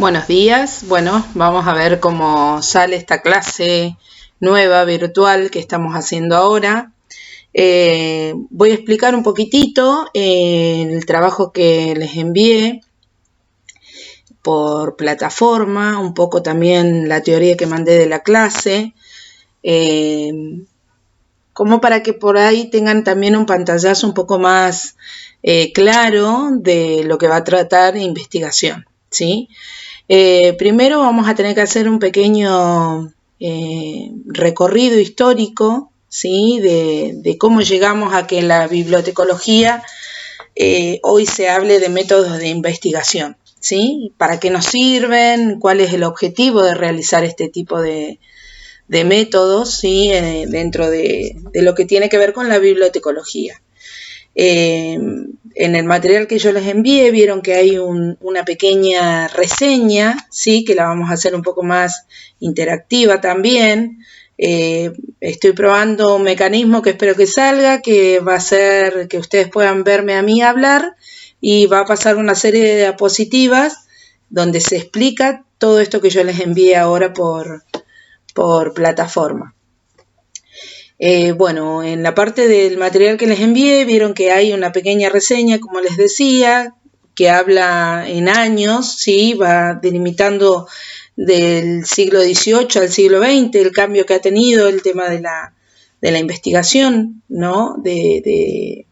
Buenos días. Bueno, vamos a ver cómo sale esta clase nueva virtual que estamos haciendo ahora. Voy a explicar un poquitito el trabajo que les envié por plataforma, un poco también la teoría que mandé de la clase, como para que por ahí tengan también un pantallazo un poco más claro de lo que va a tratar investigación, ¿sí? Primero vamos a tener que hacer un pequeño recorrido histórico, ¿sí? de cómo llegamos a que la bibliotecología hoy se hable de métodos de investigación, ¿sí? ¿Para qué nos sirven? ¿Cuál es el objetivo de realizar este tipo de métodos, ¿sí? Dentro de lo que tiene que ver con la bibliotecología? En el material que yo les envié vieron que hay una pequeña reseña, ¿sí? Que la vamos a hacer un poco más interactiva también. Estoy probando un mecanismo que espero que salga, que va a hacer que ustedes puedan verme a mí hablar y va a pasar una serie de diapositivas donde se explica todo esto que yo les envié ahora por plataforma. Bueno, en la parte del material que les envié vieron que hay una pequeña reseña, como les decía, que habla en años, ¿sí? Va delimitando del siglo XVIII al siglo XX el cambio que ha tenido el tema de la investigación, ¿no? De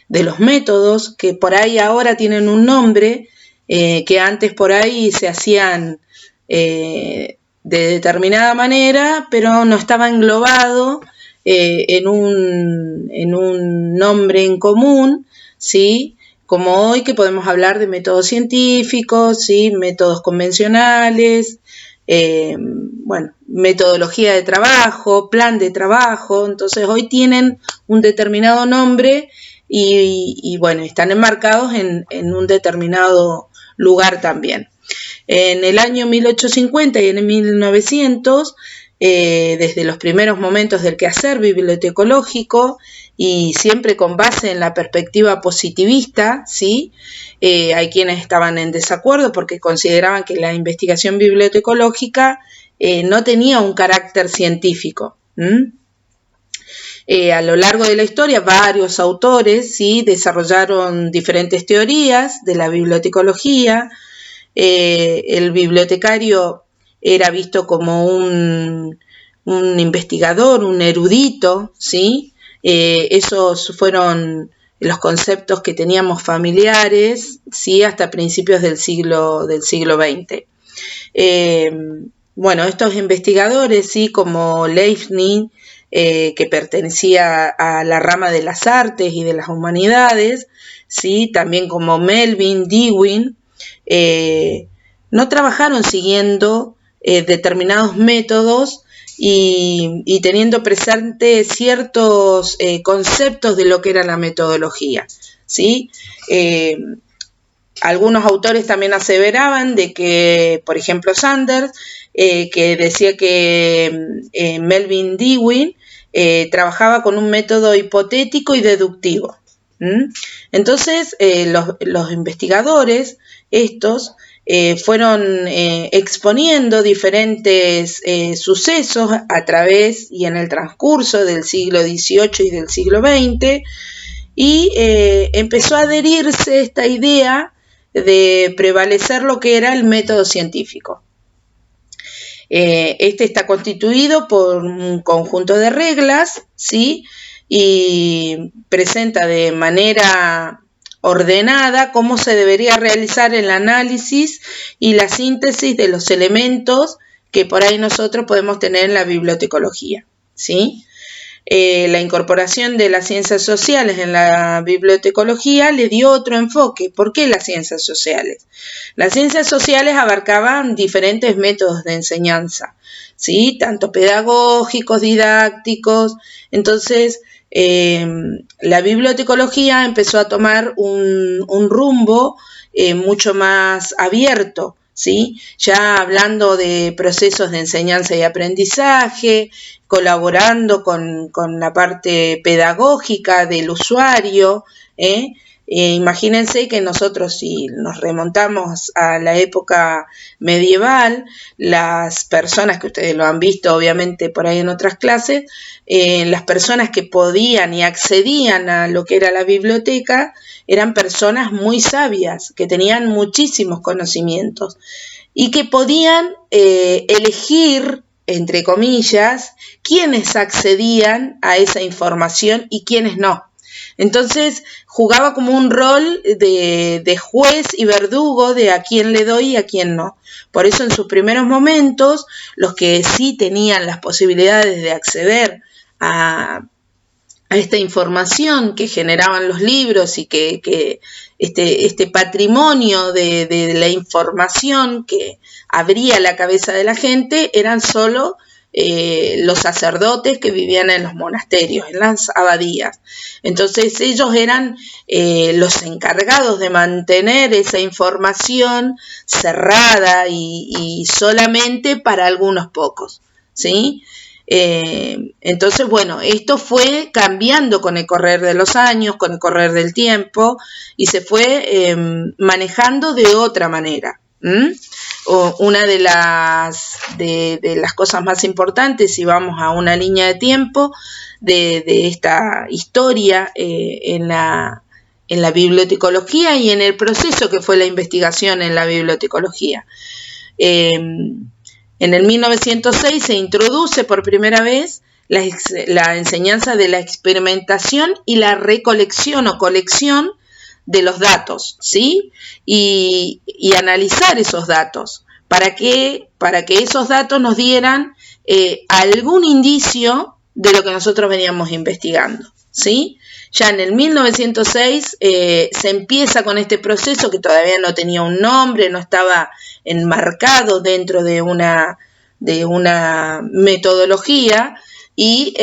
los métodos, que por ahí ahora tienen un nombre, que antes por ahí se hacían de determinada manera, pero no estaba englobado en un nombre en común, ¿sí? Como hoy que podemos hablar de métodos científicos, ¿sí? Métodos convencionales, bueno, metodología de trabajo, plan de trabajo. Entonces hoy tienen un determinado nombre y bueno, están enmarcados en un determinado lugar también. En el año 1850 y en el 1900, desde los primeros momentos del quehacer bibliotecológico y siempre con base en la perspectiva positivista, ¿sí? Hay quienes estaban en desacuerdo porque consideraban que la investigación bibliotecológica no tenía un carácter científico. A lo largo de la historia, varios autores, ¿sí? Desarrollaron diferentes teorías de la bibliotecología. El bibliotecario era visto como un investigador, un erudito, ¿sí? Esos fueron los conceptos que teníamos familiares, ¿sí? Hasta principios del siglo XX. Bueno, estos investigadores, ¿sí? Como Leibniz, que pertenecía a la rama de las artes y de las humanidades, ¿sí? También como Melvin, Dewey, no trabajaron siguiendo determinados métodos y teniendo presente ciertos conceptos de lo que era la metodología, ¿sí? Algunos autores también aseveraban de que, por ejemplo, Sanders, que decía que Melvin Dewey trabajaba con un método hipotético y deductivo. Entonces, los investigadores, estos, fueron exponiendo diferentes sucesos a través y en el transcurso del siglo XVIII y del siglo XX, y empezó a adherirse esta idea de prevalecer lo que era el método científico. Este está constituido por un conjunto de reglas, ¿sí? Y presenta de manera ordenada cómo se debería realizar el análisis y la síntesis de los elementos que por ahí nosotros podemos tener en la bibliotecología, ¿sí? La incorporación de las ciencias sociales en la bibliotecología le dio otro enfoque. ¿Por qué las ciencias sociales? Las ciencias sociales abarcaban diferentes métodos de enseñanza, ¿sí? Tanto pedagógicos, didácticos. Entonces, la bibliotecología empezó a tomar un rumbo mucho más abierto, ¿sí? Ya hablando de procesos de enseñanza y aprendizaje, colaborando con la parte pedagógica del usuario, Imagínense que nosotros, si nos remontamos a la época medieval, las personas, que ustedes lo han visto obviamente por ahí en otras clases, las personas que podían y accedían a lo que era la biblioteca eran personas muy sabias, que tenían muchísimos conocimientos y que podían elegir, entre comillas, quiénes accedían a esa información y quiénes no. Entonces jugaba como un rol de juez y verdugo de a quién le doy y a quién no. Por eso en sus primeros momentos, los que sí tenían las posibilidades de acceder a esta información que generaban los libros y que este patrimonio de la información que abría la cabeza de la gente eran solo los sacerdotes que vivían en los monasterios, en las abadías. Entonces ellos eran los encargados de mantener esa información cerrada y solamente para algunos pocos, ¿sí? Entonces, bueno, esto fue cambiando con el correr de los años, con el correr del tiempo, y se fue manejando de otra manera. Una de las cosas más importantes, si vamos a una línea de tiempo de esta historia en la bibliotecología y en el proceso que fue la investigación en la bibliotecología. En el 1906 se introduce por primera vez la enseñanza de la experimentación y la recolección o colección de los datos, ¿sí? Y analizar esos datos para que esos datos nos dieran algún indicio de lo que nosotros veníamos investigando, ¿sí? Ya en el 1906 se empieza con este proceso que todavía no tenía un nombre, no estaba enmarcado dentro de una metodología y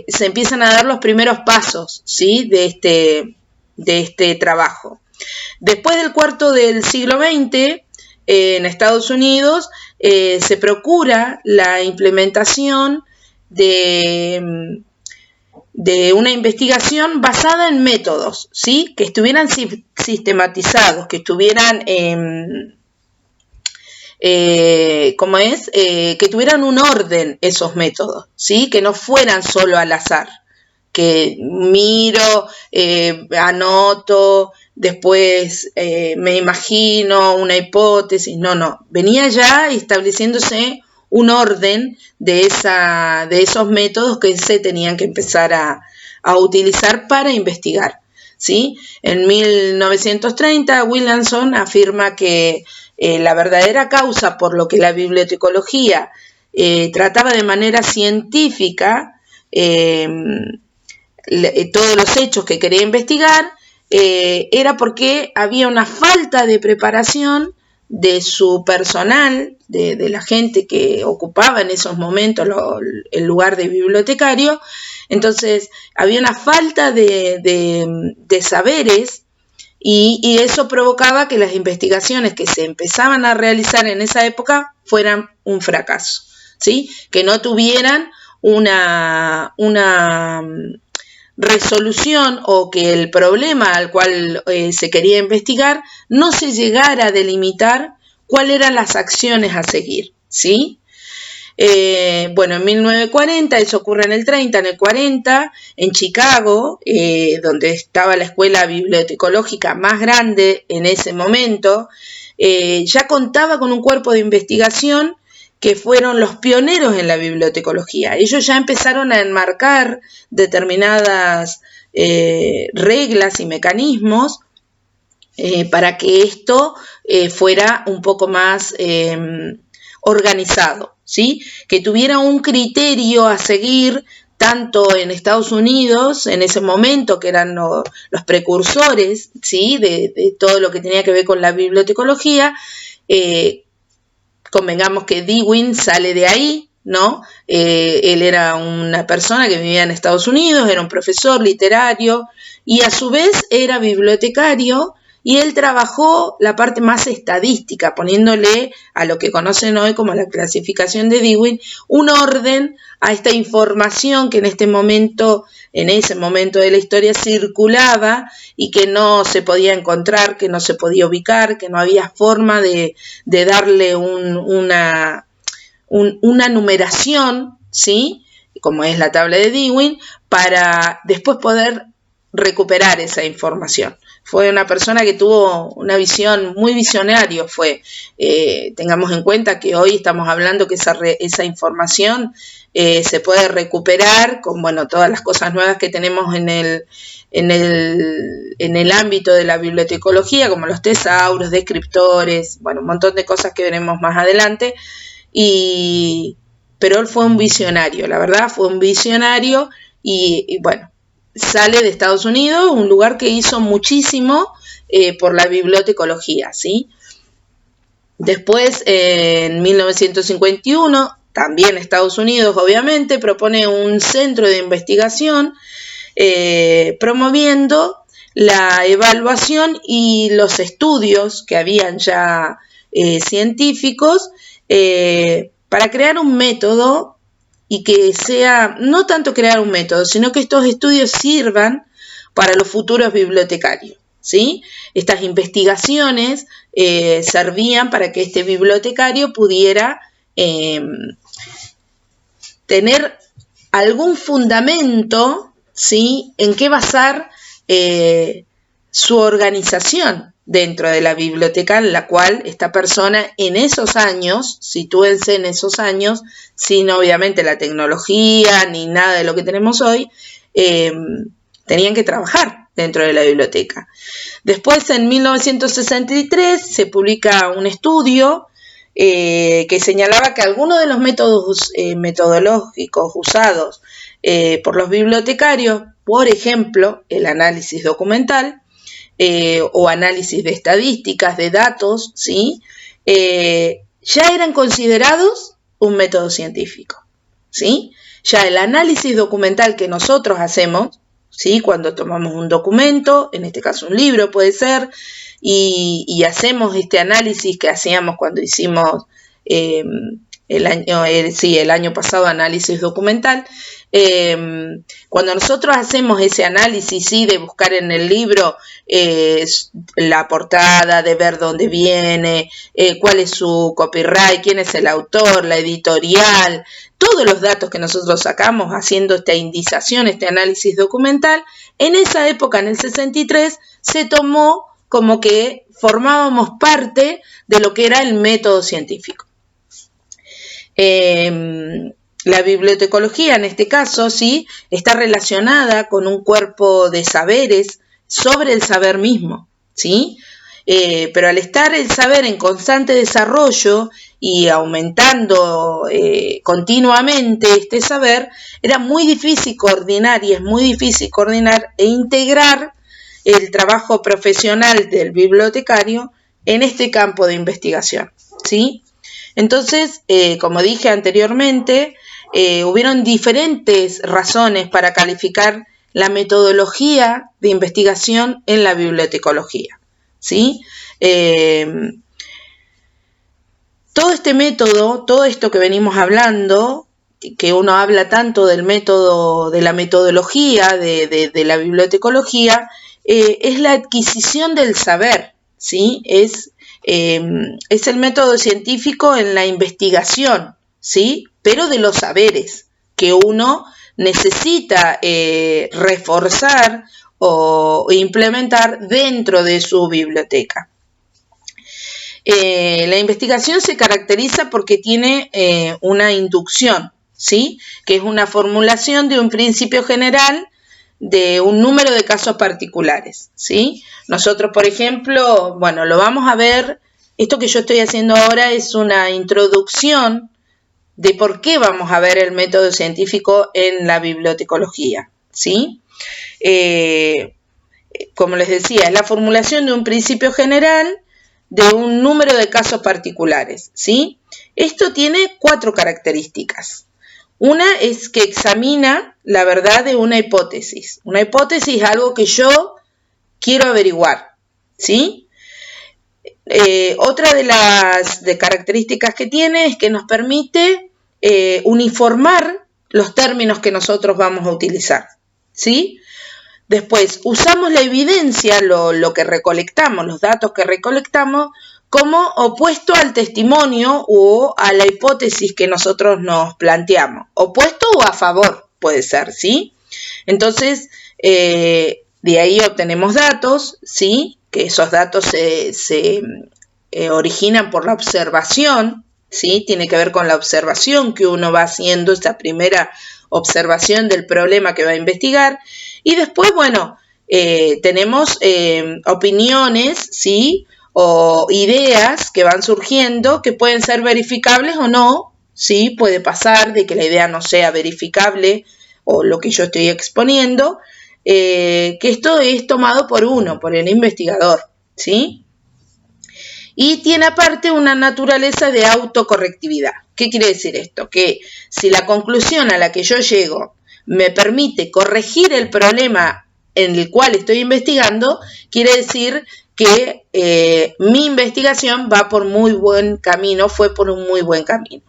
se empiezan a dar los primeros pasos, ¿sí? de este trabajo. Después del cuarto del siglo XX, en Estados Unidos se procura la implementación de una investigación basada en métodos, ¿sí? Que estuvieran sistematizados, que estuvieran que tuvieran un orden esos métodos, ¿sí? Que no fueran solo al azar, que miro, anoto, después me imagino una hipótesis, no, venía ya estableciéndose un orden de esos métodos que se tenían que empezar a utilizar para investigar, ¿sí? En 1930 Williamson afirma que la verdadera causa por lo que la bibliotecología trataba de manera científica todos los hechos que quería investigar era porque había una falta de preparación de su personal, de la gente que ocupaba en esos momentos el lugar de bibliotecario. Entonces había una falta de saberes y eso provocaba que las investigaciones que se empezaban a realizar en esa época fueran un fracaso, ¿sí? Que no tuvieran una resolución o que el problema al cual se quería investigar no se llegara a delimitar cuáles eran las acciones a seguir, ¿sí? Bueno, en 1940, eso ocurre en el 30, en el 40, en Chicago, donde estaba la escuela bibliotecológica más grande en ese momento, ya contaba con un cuerpo de investigación que fueron los pioneros en la bibliotecología. Ellos ya empezaron a enmarcar determinadas reglas y mecanismos para que esto fuera un poco más organizado, ¿sí? Que tuviera un criterio a seguir tanto en Estados Unidos, en ese momento que eran los precursores, ¿sí? de todo lo que tenía que ver con la bibliotecología. Convengamos que Dewey sale de ahí, ¿no? Él era una persona que vivía en Estados Unidos, era un profesor literario y a su vez era bibliotecario y él trabajó la parte más estadística, poniéndole a lo que conocen hoy como la clasificación de Dewey, un orden a esta información que en ese momento de la historia circulaba y que no se podía encontrar, que no se podía ubicar, que no había forma de darle una numeración, ¿sí?, como es la tabla de Dewey, para después poder recuperar esa información. Fue una persona que tuvo una visión muy visionaria. Tengamos en cuenta que hoy estamos hablando que esa información se puede recuperar con todas las cosas nuevas que tenemos en el ámbito de la bibliotecología, como los tesauros, descriptores, un montón de cosas que veremos más adelante. Pero él fue un visionario, la verdad, fue un visionario y sale de Estados Unidos, un lugar que hizo muchísimo por la bibliotecología, ¿sí? Después, en 1951, también Estados Unidos, obviamente, propone un centro de investigación promoviendo la evaluación y los estudios que habían ya científicos para crear un método y que sea, no tanto crear un método, sino que estos estudios sirvan para los futuros bibliotecarios, ¿sí? Estas investigaciones servían para que este bibliotecario pudiera tener algún fundamento, ¿sí?, en qué basar su organización dentro de la biblioteca en la cual esta persona en esos años, sitúense en esos años, sin obviamente la tecnología ni nada de lo que tenemos hoy, tenían que trabajar dentro de la biblioteca. Después, en 1963, se publica un estudio que señalaba que algunos de los métodos metodológicos usados por los bibliotecarios, por ejemplo, el análisis documental o análisis de estadísticas, de datos, ¿sí?, ya eran considerados un método científico, ¿sí? Ya el análisis documental que nosotros hacemos, ¿sí?, cuando tomamos un documento, en este caso un libro puede ser, y hacemos este análisis que hacíamos cuando hicimos el año pasado análisis documental, cuando nosotros hacemos ese análisis, ¿sí?, de buscar en el libro la portada, de ver dónde viene, cuál es su copyright, quién es el autor, la editorial, todos los datos que nosotros sacamos haciendo esta indización, este análisis documental, en esa época, en el 63, se tomó como que formábamos parte de lo que era el método científico. La bibliotecología, en este caso, sí, está relacionada con un cuerpo de saberes sobre el saber mismo, ¿sí? Pero al estar el saber en constante desarrollo y aumentando continuamente este saber, era muy difícil coordinar, y es muy difícil coordinar e integrar el trabajo profesional del bibliotecario en este campo de investigación, ¿sí? Entonces, como dije anteriormente, hubieron diferentes razones para calificar la metodología de investigación en la bibliotecología, ¿sí? Todo este método, todo esto que venimos hablando, que uno habla tanto del método, de la metodología de la bibliotecología, es la adquisición del saber, ¿sí? Es el método científico en la investigación, ¿sí?, pero de los saberes que uno necesita reforzar o implementar dentro de su biblioteca. La investigación se caracteriza porque tiene una inducción, ¿sí?, que es una formulación de un principio general de un número de casos particulares, ¿sí? Nosotros, por ejemplo, lo vamos a ver, esto que yo estoy haciendo ahora es una introducción de por qué vamos a ver el método científico en la bibliotecología, ¿sí? Como les decía, es la formulación de un principio general de un número de casos particulares, ¿sí? Esto tiene 4 características. Una es que examina la verdad de una hipótesis. Una hipótesis es algo que yo quiero averiguar, ¿sí? Otra de las características que tiene es que nos permite uniformar los términos que nosotros vamos a utilizar, ¿sí? Después, usamos la evidencia, lo que recolectamos, los datos que recolectamos, como opuesto al testimonio o a la hipótesis que nosotros nos planteamos. Opuesto o a favor, puede ser, ¿sí? Entonces, de ahí obtenemos datos, ¿sí? Que esos datos se originan por la observación, ¿sí? Tiene que ver con la observación que uno va haciendo, esta primera observación del problema que va a investigar. Y después, bueno, tenemos opiniones, ¿sí? O ideas que van surgiendo que pueden ser verificables o no, ¿sí? Puede pasar de que la idea no sea verificable o lo que yo estoy exponiendo, que esto es tomado por el investigador, ¿sí? Y tiene aparte una naturaleza de autocorrectividad. ¿Qué quiere decir esto? Que si la conclusión a la que yo llego me permite corregir el problema en el cual estoy investigando, quiere decir que mi investigación va por muy buen camino, fue por un muy buen camino.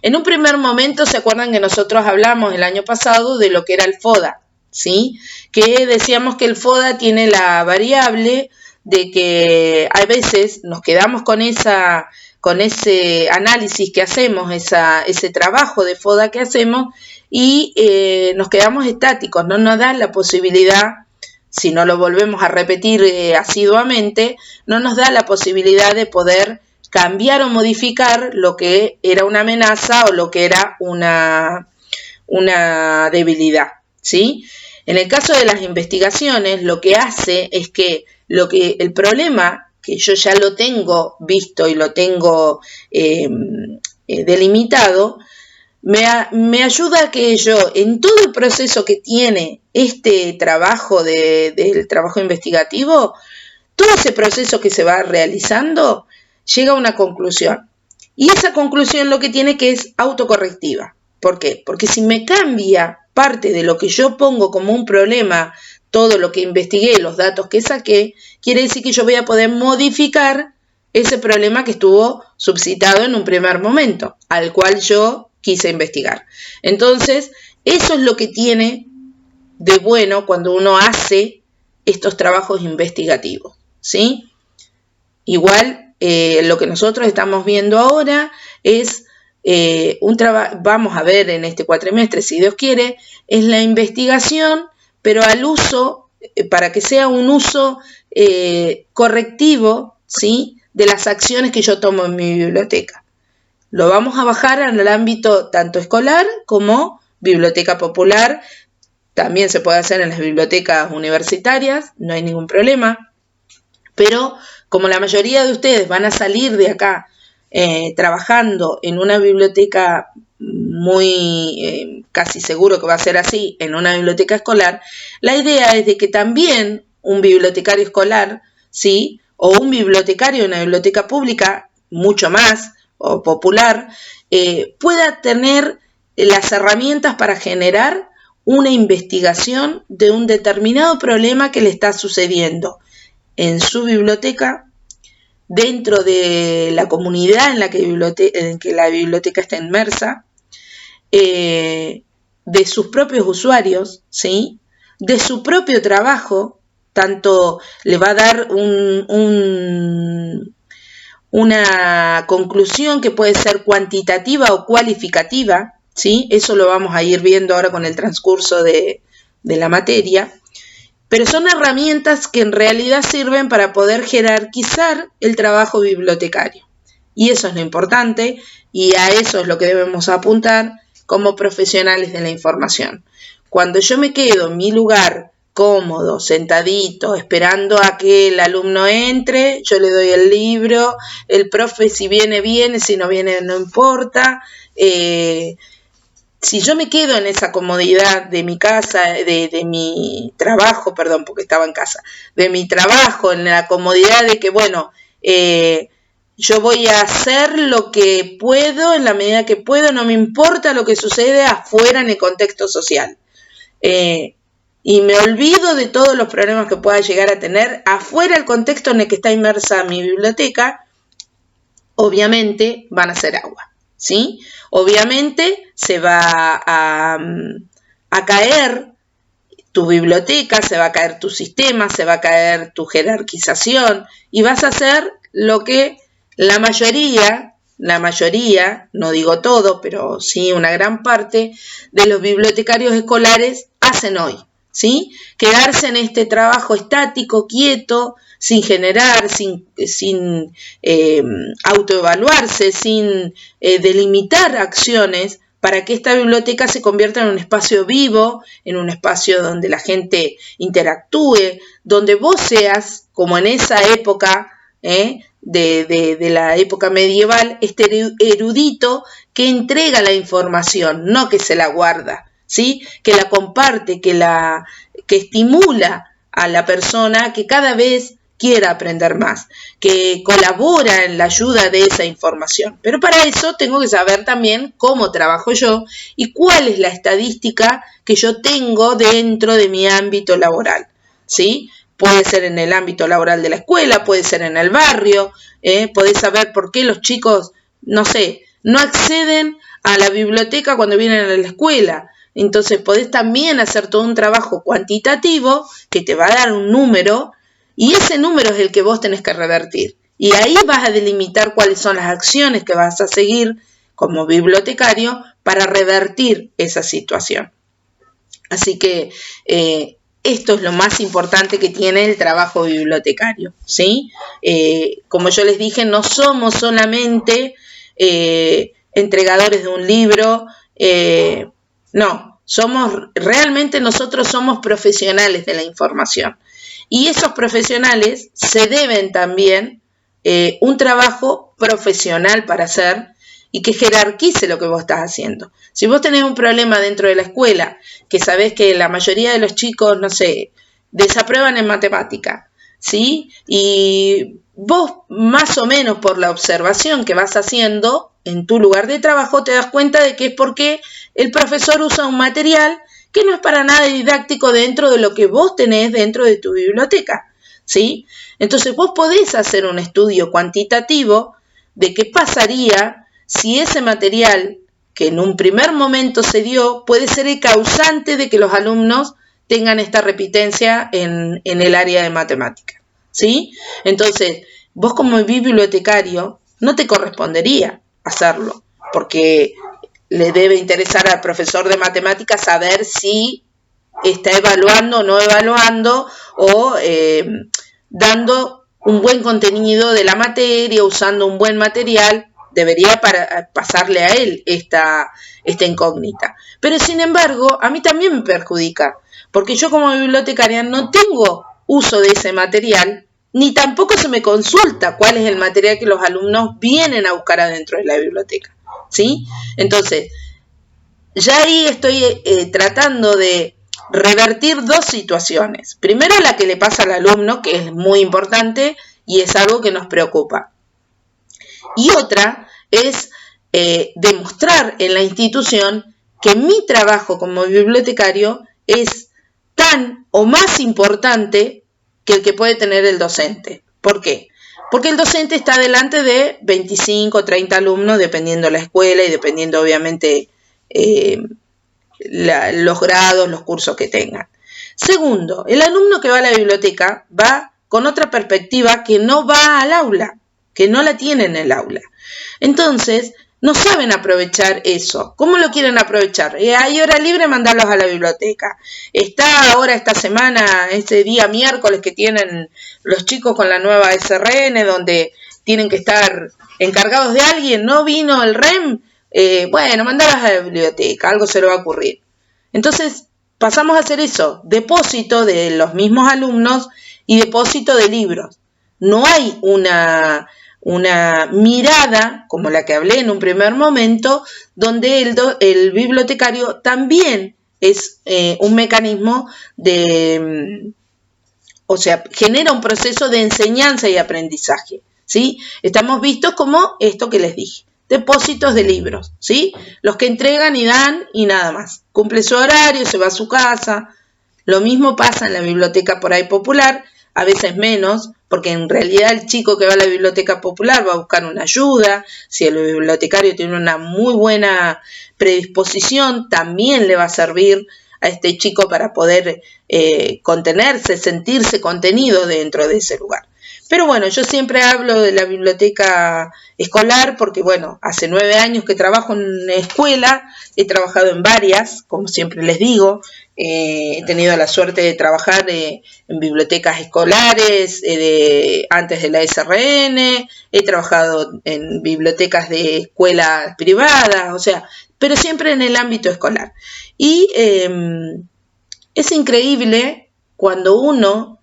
En un primer momento, ¿se acuerdan que nosotros hablamos el año pasado de lo que era el FODA? ¿Sí? Que decíamos que el FODA tiene la variable de que a veces nos quedamos con ese análisis que hacemos, ese trabajo de FODA que hacemos, y nos quedamos estáticos, no nos da la posibilidad, si no lo volvemos a repetir asiduamente, no nos da la posibilidad de poder cambiar o modificar lo que era una amenaza o lo que era una debilidad, ¿sí? En el caso de las investigaciones, lo que hace es que el problema, que yo ya lo tengo visto y lo tengo delimitado, me ayuda a que yo, en todo el proceso que tiene este trabajo del trabajo investigativo, todo ese proceso que se va realizando, llega a una conclusión. Y esa conclusión lo que tiene que es autocorrectiva. ¿Por qué? Porque si me cambia parte de lo que yo pongo como un problema, todo lo que investigué, los datos que saqué, quiere decir que yo voy a poder modificar ese problema que estuvo suscitado en un primer momento, al cual yo quise investigar. Entonces, eso es lo que tiene de bueno cuando uno hace estos trabajos investigativos, ¿sí? Igual, lo que nosotros estamos viendo ahora es vamos a ver en este cuatrimestre, si Dios quiere, es la investigación, pero al uso, para que sea un uso correctivo, ¿sí? De las acciones que yo tomo en mi biblioteca. Lo vamos a bajar al ámbito tanto escolar como biblioteca popular. También se puede hacer en las bibliotecas universitarias, no hay ningún problema. Pero como la mayoría de ustedes van a salir de acá trabajando en una biblioteca muy casi seguro que va a ser así, en una biblioteca escolar, la idea es de que también un bibliotecario escolar, ¿sí? O un bibliotecario en una biblioteca pública, mucho más, o popular, pueda tener las herramientas para generar una investigación de un determinado problema que le está sucediendo en su biblioteca, dentro de la comunidad en la que la biblioteca está inmersa, de sus propios usuarios, ¿sí? De su propio trabajo, tanto le va a dar una conclusión que puede ser cuantitativa o cualificativa, ¿sí? Eso lo vamos a ir viendo ahora con el transcurso de la materia. Pero son herramientas que en realidad sirven para poder jerarquizar el trabajo bibliotecario. Y eso es lo importante y a eso es lo que debemos apuntar como profesionales de la información. Cuando yo me quedo en mi lugar cómodo, sentadito, esperando a que el alumno entre, yo le doy el libro, el profe si viene, viene, si no viene, no importa. Si yo me quedo en esa comodidad de mi casa, de mi trabajo, perdón, porque estaba en casa, de mi trabajo, en la comodidad de que, bueno, yo voy a hacer lo que puedo, en la medida que puedo, no me importa lo que sucede afuera en el contexto social. y me olvido de todos los problemas que pueda llegar a tener afuera del contexto en el que está inmersa mi biblioteca, obviamente van a ser agua, ¿sí? Obviamente se va a caer tu biblioteca, se va a caer tu sistema, se va a caer tu jerarquización y vas a hacer lo que la mayoría, no digo todo, pero sí una gran parte de los bibliotecarios escolares hacen hoy, ¿sí? Quedarse en este trabajo estático, quieto, sin generar, sin autoevaluarse, sin delimitar acciones para que esta biblioteca se convierta en un espacio vivo, en un espacio donde la gente interactúe, donde vos seas, como en esa época, de la época medieval, este erudito que entrega la información, no que se la guarda, ¿sí? Que la comparte, que estimula a la persona que cada vez quiera aprender más, que colabora en la ayuda de esa información. Pero para eso tengo que saber también cómo trabajo yo y cuál es la estadística que yo tengo dentro de mi ámbito laboral, ¿sí? Puede ser en el ámbito laboral de la escuela, puede ser en el barrio, podés saber por qué los chicos, no sé, no acceden a la biblioteca cuando vienen a la escuela. Entonces podés también hacer todo un trabajo cuantitativo que te va a dar un número y ese número es el que vos tenés que revertir. Y ahí vas a delimitar cuáles son las acciones que vas a seguir como bibliotecario para revertir esa situación. Así que esto es lo más importante que tiene el trabajo bibliotecario, ¿sí? Como yo les dije, no somos solamente entregadores de un libro, no, realmente nosotros somos profesionales de la información. Y esos profesionales se deben también un trabajo profesional para hacer y que jerarquice lo que vos estás haciendo. Si vos tenés un problema dentro de la escuela, que sabés que la mayoría de los chicos, no sé, desaprueban en matemática, ¿sí? Y vos más o menos por la observación que vas haciendo en tu lugar de trabajo te das cuenta de que es porque el profesor usa un material que no es para nada didáctico dentro de lo que vos tenés dentro de tu biblioteca, ¿sí? Entonces vos podés hacer un estudio cuantitativo de qué pasaría si ese material que en un primer momento se dio puede ser el causante de que los alumnos tengan esta repitencia en el área de matemática, ¿sí? Entonces, vos como bibliotecario no te correspondería hacerlo, porque le debe interesar al profesor de matemáticas saber si está evaluando o no evaluando o dando un buen contenido de la materia, usando un buen material. Debería pasarle a él esta incógnita. Pero sin embargo, a mí también me perjudica, porque yo como bibliotecaria no tengo uso de ese material, ni tampoco se me consulta cuál es el material que los alumnos vienen a buscar adentro de la biblioteca, ¿sí? Entonces, ya ahí estoy tratando de revertir dos situaciones. Primero, la que le pasa al alumno, que es muy importante y es algo que nos preocupa. Y otra es demostrar en la institución que mi trabajo como bibliotecario es tan o más importante que el que puede tener el docente. ¿Por qué? Porque el docente está delante de 25 o 30 alumnos, dependiendo la escuela y dependiendo obviamente los grados, los cursos que tengan. Segundo, el alumno que va a la biblioteca va con otra perspectiva que no va al aula, que no la tiene en el aula. Entonces, no saben aprovechar eso. ¿Cómo lo quieren aprovechar? Hay hora libre, mandarlos a la biblioteca. Está ahora esta semana, este día miércoles que tienen los chicos con la nueva SRN, donde tienen que estar encargados de alguien, no vino el REM, bueno, mandarlos a la biblioteca, algo se le va a ocurrir. Entonces, pasamos a hacer eso, depósito de los mismos alumnos y depósito de libros. No hay una mirada, como la que hablé en un primer momento, donde el bibliotecario también es un mecanismo o sea, genera un proceso de enseñanza y aprendizaje, ¿sí? Estamos vistos como esto que les dije, depósitos de libros, ¿sí? Los que entregan y dan y nada más. Cumple su horario, se va a su casa. Lo mismo pasa en la biblioteca por ahí popular, a veces menos, porque en realidad el chico que va a la biblioteca popular va a buscar una ayuda. Si el bibliotecario tiene una muy buena predisposición, también le va a servir a este chico para poder contenerse, sentirse contenido dentro de ese lugar. Pero bueno, yo siempre hablo de la biblioteca escolar porque, bueno, hace 9 años que trabajo en una escuela, he trabajado en varias, como siempre les digo, he tenido la suerte de trabajar en bibliotecas escolares, antes de la SRN, he trabajado en bibliotecas de escuelas privadas, o sea, pero siempre en el ámbito escolar. Y es increíble cuando uno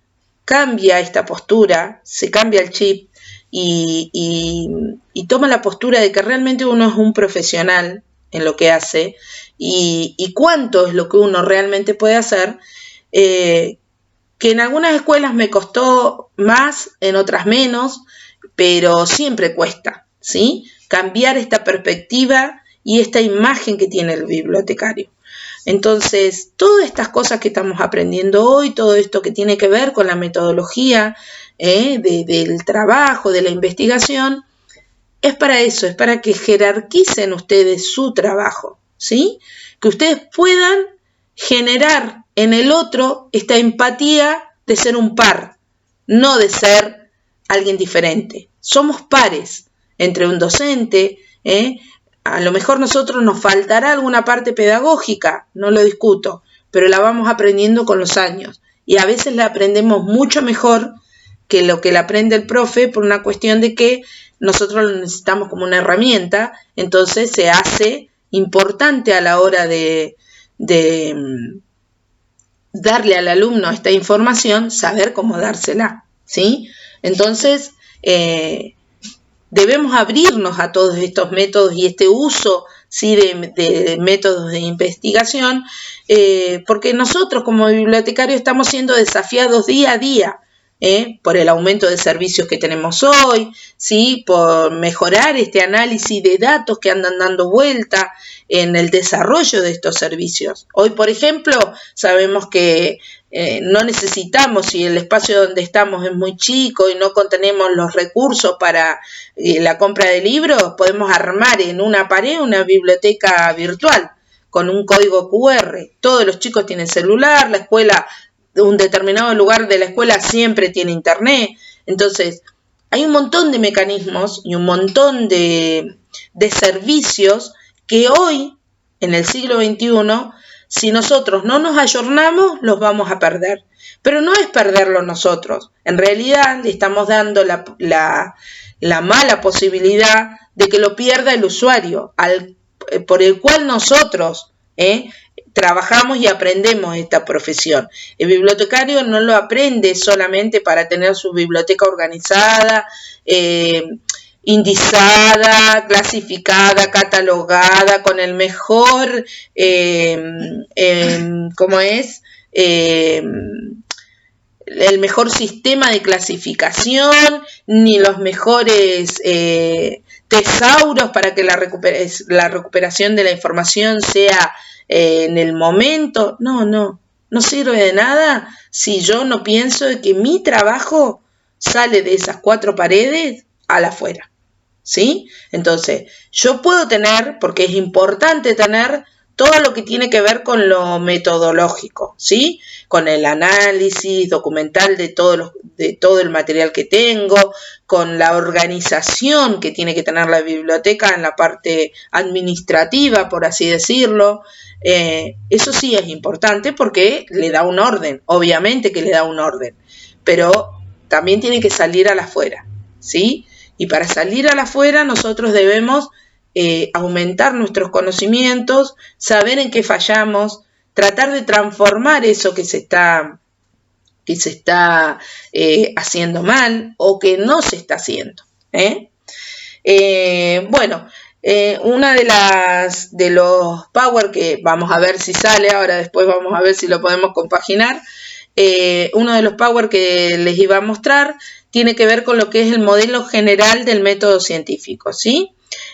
cambia esta postura, se cambia el chip y toma la postura de que realmente uno es un profesional en lo que hace y cuánto es lo que uno realmente puede hacer, que en algunas escuelas me costó más, en otras menos, pero siempre cuesta, ¿sí? Cambiar esta perspectiva y esta imagen que tiene el bibliotecario. Entonces, todas estas cosas que estamos aprendiendo hoy, todo esto que tiene que ver con la metodología del trabajo, de la investigación, es para eso, es para que jerarquicen ustedes su trabajo, ¿sí? Que ustedes puedan generar en el otro esta empatía de ser un par, no de ser alguien diferente. Somos pares entre un docente, a lo mejor nosotros nos faltará alguna parte pedagógica, no lo discuto, pero la vamos aprendiendo con los años y a veces la aprendemos mucho mejor que lo que la aprende el profe por una cuestión de que nosotros lo necesitamos como una herramienta, entonces se hace importante a la hora de darle al alumno esta información, saber cómo dársela, ¿sí? Entonces, debemos abrirnos a todos estos métodos y este uso, ¿sí?, de métodos de investigación, porque nosotros como bibliotecarios estamos siendo desafiados día a día, por el aumento de servicios que tenemos hoy, ¿sí?, por mejorar este análisis de datos que andan dando vuelta en el desarrollo de estos servicios. Hoy, por ejemplo, sabemos que no necesitamos, si el espacio donde estamos es muy chico y no contenemos los recursos para la compra de libros, podemos armar en una pared una biblioteca virtual con un código QR. Todos los chicos tienen celular, la escuela, un determinado lugar de la escuela siempre tiene internet. Entonces, hay un montón de mecanismos y un montón de servicios que hoy, en el siglo XXI, si nosotros no nos ayornamos, los vamos a perder. Pero no es perderlo nosotros. En realidad, le estamos dando la mala posibilidad de que lo pierda el usuario, por el cual nosotros trabajamos y aprendemos esta profesión. El bibliotecario no lo aprende solamente para tener su biblioteca organizada, indizada, clasificada, catalogada, con el mejor, el mejor sistema de clasificación, ni los mejores tesauros para que la recuperación de la información sea en el momento. No sirve de nada si yo no pienso que mi trabajo sale de esas 4 paredes a la afuera, ¿sí? Entonces, yo puedo tener, porque es importante tener todo lo que tiene que ver con lo metodológico, ¿sí? Con el análisis documental de todo el material que tengo, con la organización que tiene que tener la biblioteca en la parte administrativa, por así decirlo. Eso sí es importante porque le da un orden, obviamente que le da un orden, pero también tiene que salir a la afuera, ¿sí? Y para salir a la afuera nosotros debemos aumentar nuestros conocimientos, saber en qué fallamos, tratar de transformar eso que se está haciendo mal o que no se está haciendo. Una de los power que vamos a ver si sale, ahora después vamos a ver si lo podemos compaginar, uno de los power que les iba a mostrar tiene que ver con lo que es el modelo general del método científico, ¿sí?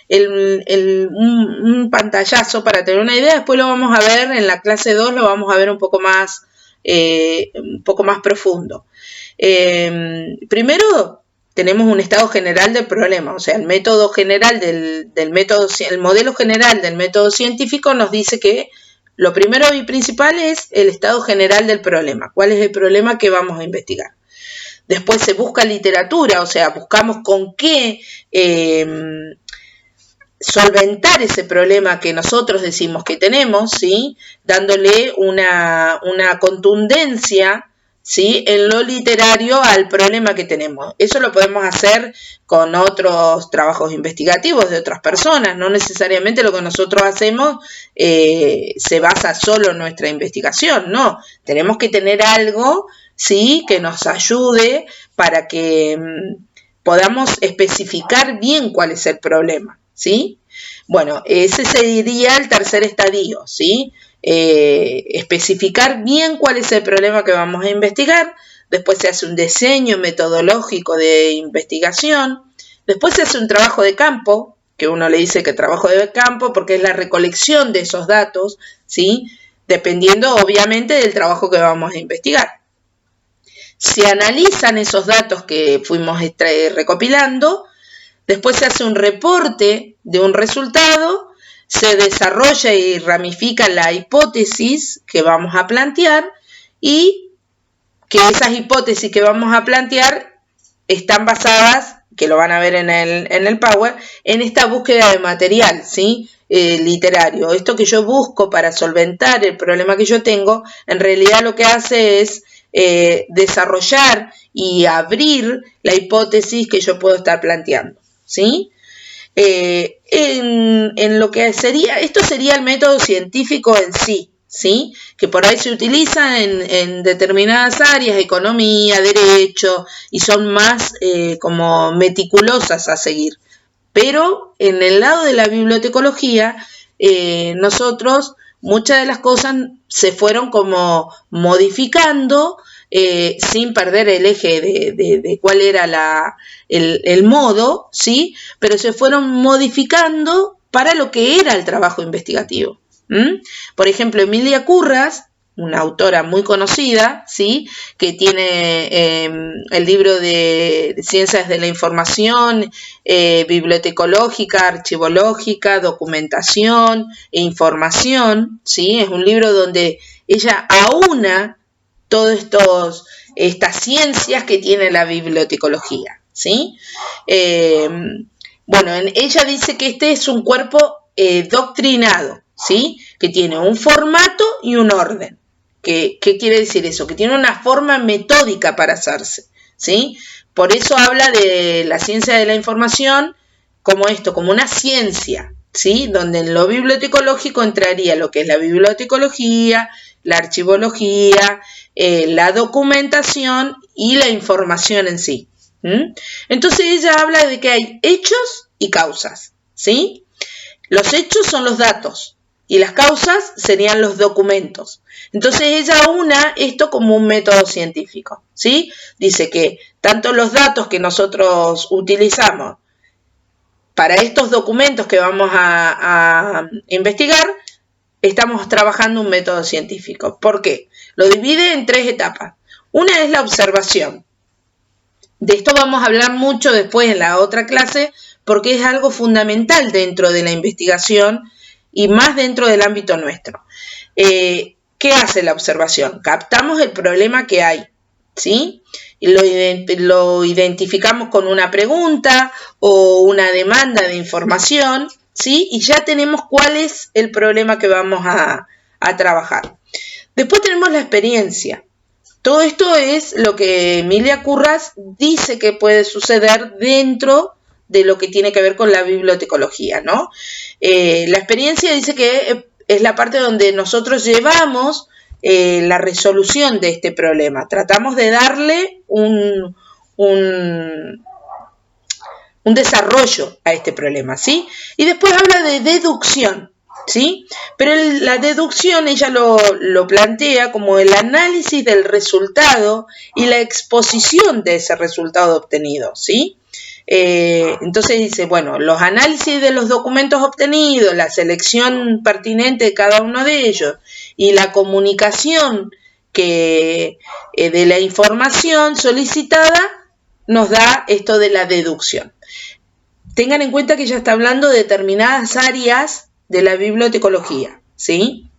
Un pantallazo para tener una idea, después lo vamos a ver en la clase 2, lo vamos a ver un poco más un poco más profundo. Primero, tenemos un estado general del problema, o sea, el método general el modelo general del método científico nos dice que lo primero y principal es el estado general del problema. ¿Cuál es el problema que vamos a investigar? Después se busca literatura, o sea, buscamos con qué solventar ese problema que nosotros decimos que tenemos, ¿sí? Dándole una contundencia, ¿sí? En lo literario al problema que tenemos. Eso lo podemos hacer con otros trabajos investigativos de otras personas, no necesariamente lo que nosotros hacemos se basa solo en nuestra investigación, no, tenemos que tener algo, ¿sí? Que nos ayude para que podamos especificar bien cuál es el problema, ¿sí? Bueno, ese sería el tercer estadio, ¿sí? Especificar bien cuál es el problema que vamos a investigar. Después se hace un diseño metodológico de investigación. Después se hace un trabajo de campo, que uno le dice que trabajo de campo porque es la recolección de esos datos, ¿sí? Dependiendo obviamente del trabajo que vamos a investigar. Se analizan esos datos que fuimos recopilando, después se hace un reporte de un resultado, se desarrolla y ramifica la hipótesis que vamos a plantear y que esas hipótesis que vamos a plantear están basadas, que lo van a ver en el Power, en esta búsqueda de material, ¿sí? Literario. Esto que yo busco para solventar el problema que yo tengo, en realidad lo que hace es desarrollar y abrir la hipótesis que yo puedo estar planteando, ¿sí? En lo que sería, esto sería el método científico en sí, ¿sí? Que por ahí se utiliza en determinadas áreas, economía, derecho, y son más como meticulosas a seguir. Pero en el lado de la bibliotecología, nosotros muchas de las cosas se fueron como modificando sin perder el eje de cuál era el modo, ¿sí? Pero se fueron modificando para lo que era el trabajo investigativo. Por ejemplo, Emilia Kurras, una autora muy conocida, ¿sí? Que tiene el libro de Ciencias de la Información, bibliotecológica, archivológica, documentación e información, ¿sí? Es un libro donde ella aúna todas estas ciencias que tiene la bibliotecología, ¿sí? Bueno, ella dice que este es un cuerpo doctrinado, ¿sí? Que tiene un formato y un orden. ¿Qué quiere decir eso? Que tiene una forma metódica para hacerse, ¿sí? Por eso habla de la ciencia de la información como esto, como una ciencia, ¿sí? Donde en lo bibliotecológico entraría lo que es la bibliotecología, la archivología, la documentación y la información en sí. Entonces ella habla de que hay hechos y causas, ¿sí? Los hechos son los datos y las causas serían los documentos. Entonces ella una esto como un método científico, ¿sí? Dice que tanto los datos que nosotros utilizamos para estos documentos que vamos a investigar, estamos trabajando un método científico. ¿Por qué? Lo divide en 3 etapas. Una es la observación. De esto vamos a hablar mucho después en la otra clase, porque es algo fundamental dentro de la investigación y más dentro del ámbito nuestro. ¿Qué hace la observación? Captamos el problema que hay, ¿sí? Y lo identificamos con una pregunta o una demanda de información, ¿sí? Y ya tenemos cuál es el problema que vamos a trabajar. Después tenemos la experiencia. Todo esto es lo que Emilia Kurras dice que puede suceder dentro de lo que tiene que ver con la bibliotecología, ¿no? La experiencia dice que es la parte donde nosotros llevamos la resolución de este problema. Tratamos de darle un desarrollo a este problema, ¿sí? Y después habla de deducción, ¿sí? Pero la deducción ella lo plantea como el análisis del resultado y la exposición de ese resultado obtenido, ¿sí? Entonces dice, bueno, los análisis de los documentos obtenidos, la selección pertinente de cada uno de ellos y la comunicación que de la información solicitada nos da esto de la deducción. Tengan en cuenta que ella está hablando de determinadas áreas de la bibliotecología, ¿sí?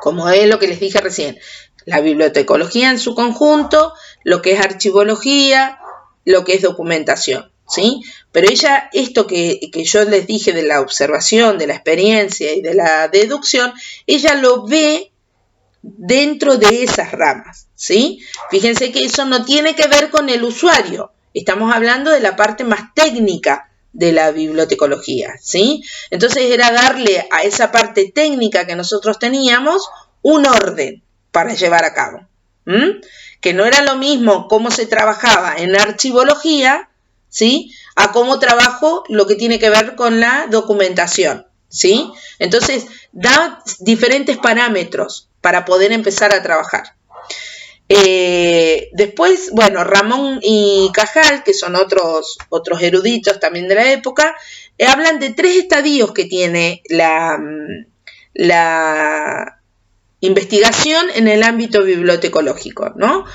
Como es lo que les dije recién, la bibliotecología en su conjunto, lo que es archivología, lo que es documentación, ¿sí? Pero ella, esto que yo les dije de la observación, de la experiencia y de la deducción, ella lo ve dentro de esas ramas, ¿sí? Fíjense que eso no tiene que ver con el usuario, estamos hablando de la parte más técnica de la bibliotecología, ¿sí? Entonces era darle a esa parte técnica que nosotros teníamos un orden para llevar a cabo, que no era lo mismo cómo se trabajaba en archivología, ¿sí? A cómo trabajo lo que tiene que ver con la documentación, ¿sí? Entonces da diferentes parámetros para poder empezar a trabajar. Después, bueno, Ramón y Cajal, que son otros eruditos también de la época, hablan de 3 estadios que tiene la investigación en el ámbito bibliotecológico, ¿no?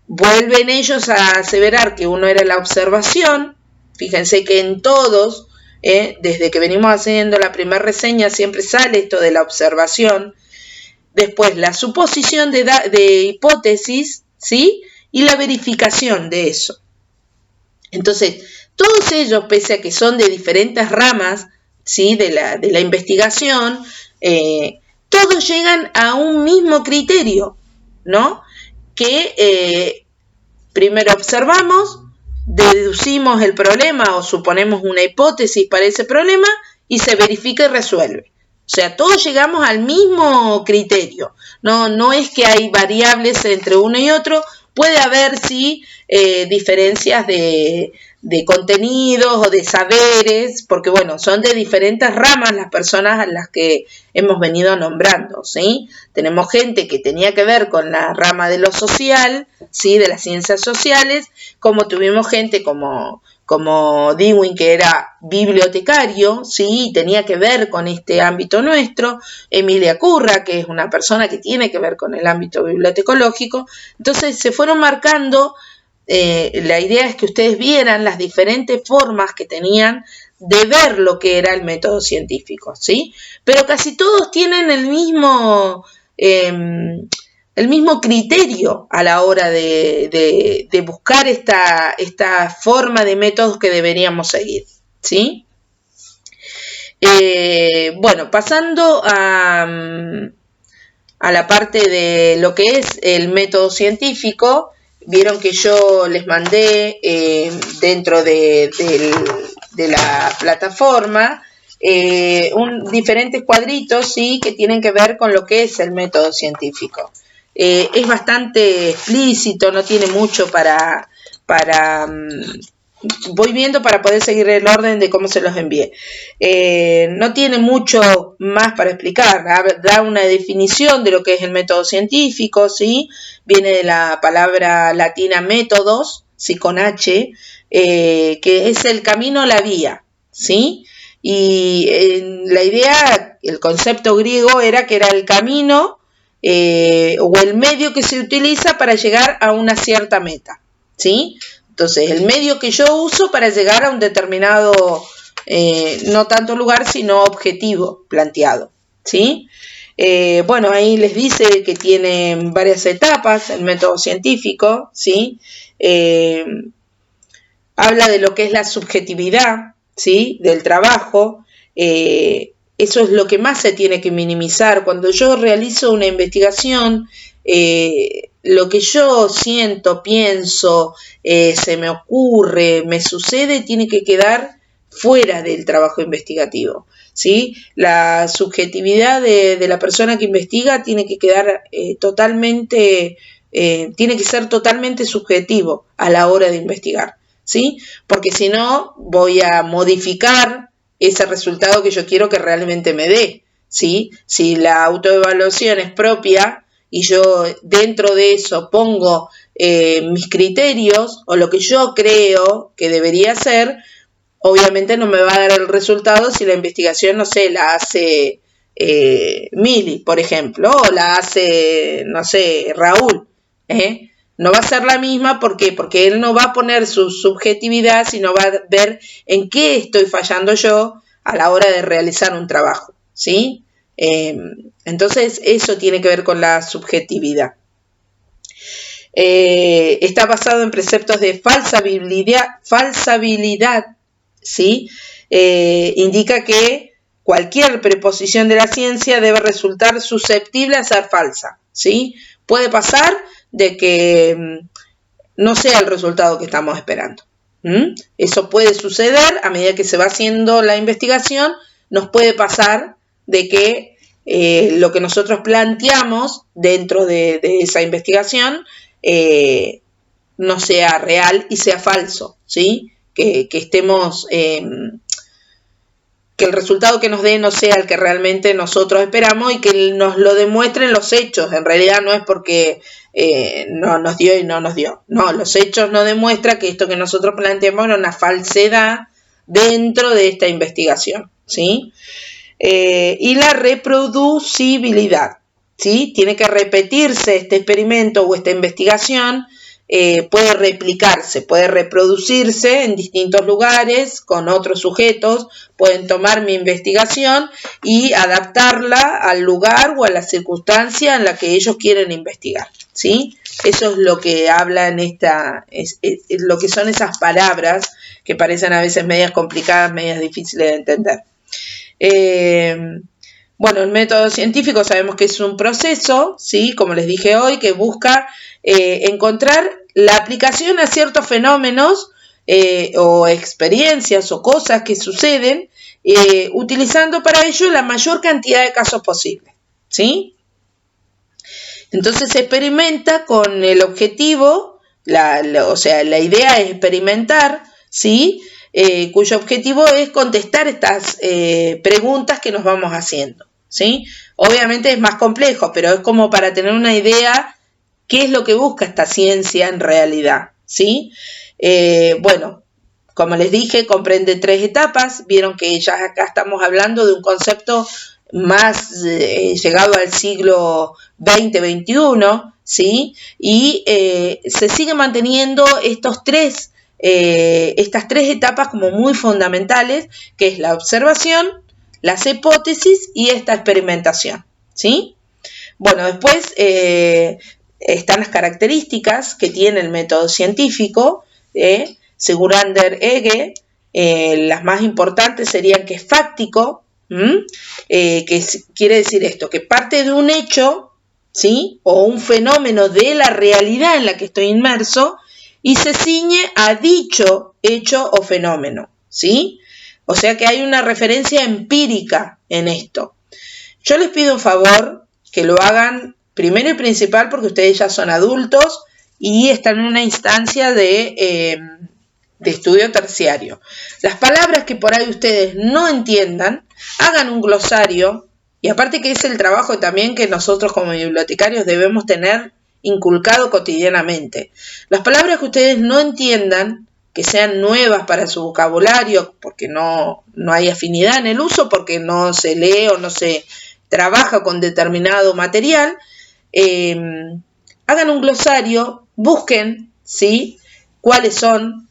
Vuelven ellos a aseverar que uno era la observación. Fíjense que en todos, desde que venimos haciendo la primera reseña, siempre sale esto de la observación. Después, la suposición de hipótesis, ¿sí? Y la verificación de eso. Entonces, todos ellos, pese a que son de diferentes ramas, ¿sí? de la investigación, todos llegan a un mismo criterio, ¿no? Que primero observamos, deducimos el problema o suponemos una hipótesis para ese problema y se verifica y resuelve. O sea, todos llegamos al mismo criterio. No es que hay variables entre uno y otro. Puede haber, sí, diferencias de contenidos o de saberes, porque, bueno, son de diferentes ramas las personas a las que hemos venido nombrando, ¿sí? Tenemos gente que tenía que ver con la rama de lo social, ¿sí? De las ciencias sociales, como tuvimos gente como Dewey, que era bibliotecario, ¿sí? Tenía que ver con este ámbito nuestro. Emilia Curra, que es una persona que tiene que ver con el ámbito bibliotecológico. Entonces se fueron marcando, la idea es que ustedes vieran las diferentes formas que tenían de ver lo que era el método científico, ¿sí? Pero casi todos tienen el mismo criterio a la hora de buscar esta forma de métodos que deberíamos seguir, ¿sí? Bueno, pasando a la parte de lo que es el método científico, vieron que yo les mandé dentro de la plataforma diferentes cuadritos, ¿sí? Que tienen que ver con lo que es el método científico. Es bastante explícito, no tiene mucho para voy viendo para poder seguir el orden de cómo se los envié. No tiene mucho más para explicar, da una definición de lo que es el método científico, ¿sí? Viene de la palabra latina métodos, ¿sí? Con H, que es el camino, la vía, ¿sí? Y la idea, el concepto griego era que era el camino o el medio que se utiliza para llegar a una cierta meta, ¿sí? Entonces, el medio que yo uso para llegar a un determinado, no tanto lugar, sino objetivo planteado, ¿sí? Bueno, ahí les dice que tiene varias etapas el método científico, ¿sí? Habla de lo que es la subjetividad, ¿sí? Del trabajo. Eso es lo que más se tiene que minimizar. Cuando yo realizo una investigación, lo que yo siento, pienso, se me ocurre, me sucede, tiene que quedar fuera del trabajo investigativo, ¿sí? La subjetividad de la persona que investiga tiene que quedar totalmente, tiene que ser totalmente subjetivo a la hora de investigar, ¿sí? Porque si no, voy a modificar ese resultado que yo quiero que realmente me dé, ¿sí? Si la autoevaluación es propia y yo dentro de eso pongo mis criterios o lo que yo creo que debería ser, obviamente no me va a dar el resultado si la investigación, no sé, la hace Mili, por ejemplo, o la hace, no sé, Raúl, no va a ser la misma. ¿Por qué? Porque él no va a poner su subjetividad, sino va a ver en qué estoy fallando yo a la hora de realizar un trabajo, ¿sí? Entonces, eso tiene que ver con la subjetividad. Está basado en preceptos de falsabilidad, ¿sí? Indica que cualquier preposición de la ciencia debe resultar susceptible a ser falsa, ¿sí? Puede pasar de que no sea el resultado que estamos esperando. Eso puede suceder a medida que se va haciendo la investigación. Nos puede pasar de que lo que nosotros planteamos dentro de esa investigación no sea real y sea falso, ¿sí? Que estemos, que el resultado que nos dé no sea el que realmente nosotros esperamos y que nos lo demuestren los hechos. En realidad no es porque no nos dio y no nos dio. No, los hechos nos demuestran que esto que nosotros planteamos era una falsedad dentro de esta investigación, ¿sí? Y la reproducibilidad, ¿sí? Tiene que repetirse este experimento o esta investigación. Puede replicarse, puede reproducirse en distintos lugares con otros sujetos. Pueden tomar mi investigación y adaptarla al lugar o a la circunstancia en la que ellos quieren investigar, ¿sí? Eso es lo que habla en esta, es lo que son esas palabras que parecen a veces medias complicadas, medias difíciles de entender. Bueno, el método científico sabemos que es un proceso, ¿sí? Como les dije hoy, que busca encontrar la aplicación a ciertos fenómenos o experiencias o cosas que suceden, utilizando para ello la mayor cantidad de casos posible, ¿sí? Entonces se experimenta con el objetivo, o sea, la idea es experimentar, ¿sí? Cuyo objetivo es contestar estas preguntas que nos vamos haciendo, ¿sí? Obviamente es más complejo, pero es como para tener una idea qué es lo que busca esta ciencia en realidad, ¿sí? Bueno, como les dije, comprende 3 etapas. Vieron que ya acá estamos hablando de un concepto más llegado al siglo XX-XXI, ¿sí? Y se sigue manteniendo estas 3 etapas como muy fundamentales, que es la observación, las hipótesis y esta experimentación, ¿sí? Bueno, después están las características que tiene el método científico, según Ander Ege. Las más importantes serían que es fáctico, quiere decir esto, que parte de un hecho, ¿sí? O un fenómeno de la realidad en la que estoy inmerso y se ciñe a dicho hecho o fenómeno, ¿sí? O sea que hay una referencia empírica en esto. Yo les pido un favor que lo hagan primero y principal porque ustedes ya son adultos y están en una instancia de estudio terciario. Las palabras que por ahí ustedes no entiendan, hagan un glosario, y aparte que es el trabajo también que nosotros como bibliotecarios debemos tener inculcado cotidianamente. Las palabras que ustedes no entiendan, que sean nuevas para su vocabulario, porque no hay afinidad en el uso, porque no se lee o no se trabaja con determinado material, hagan un glosario, busquen, ¿sí?, cuáles son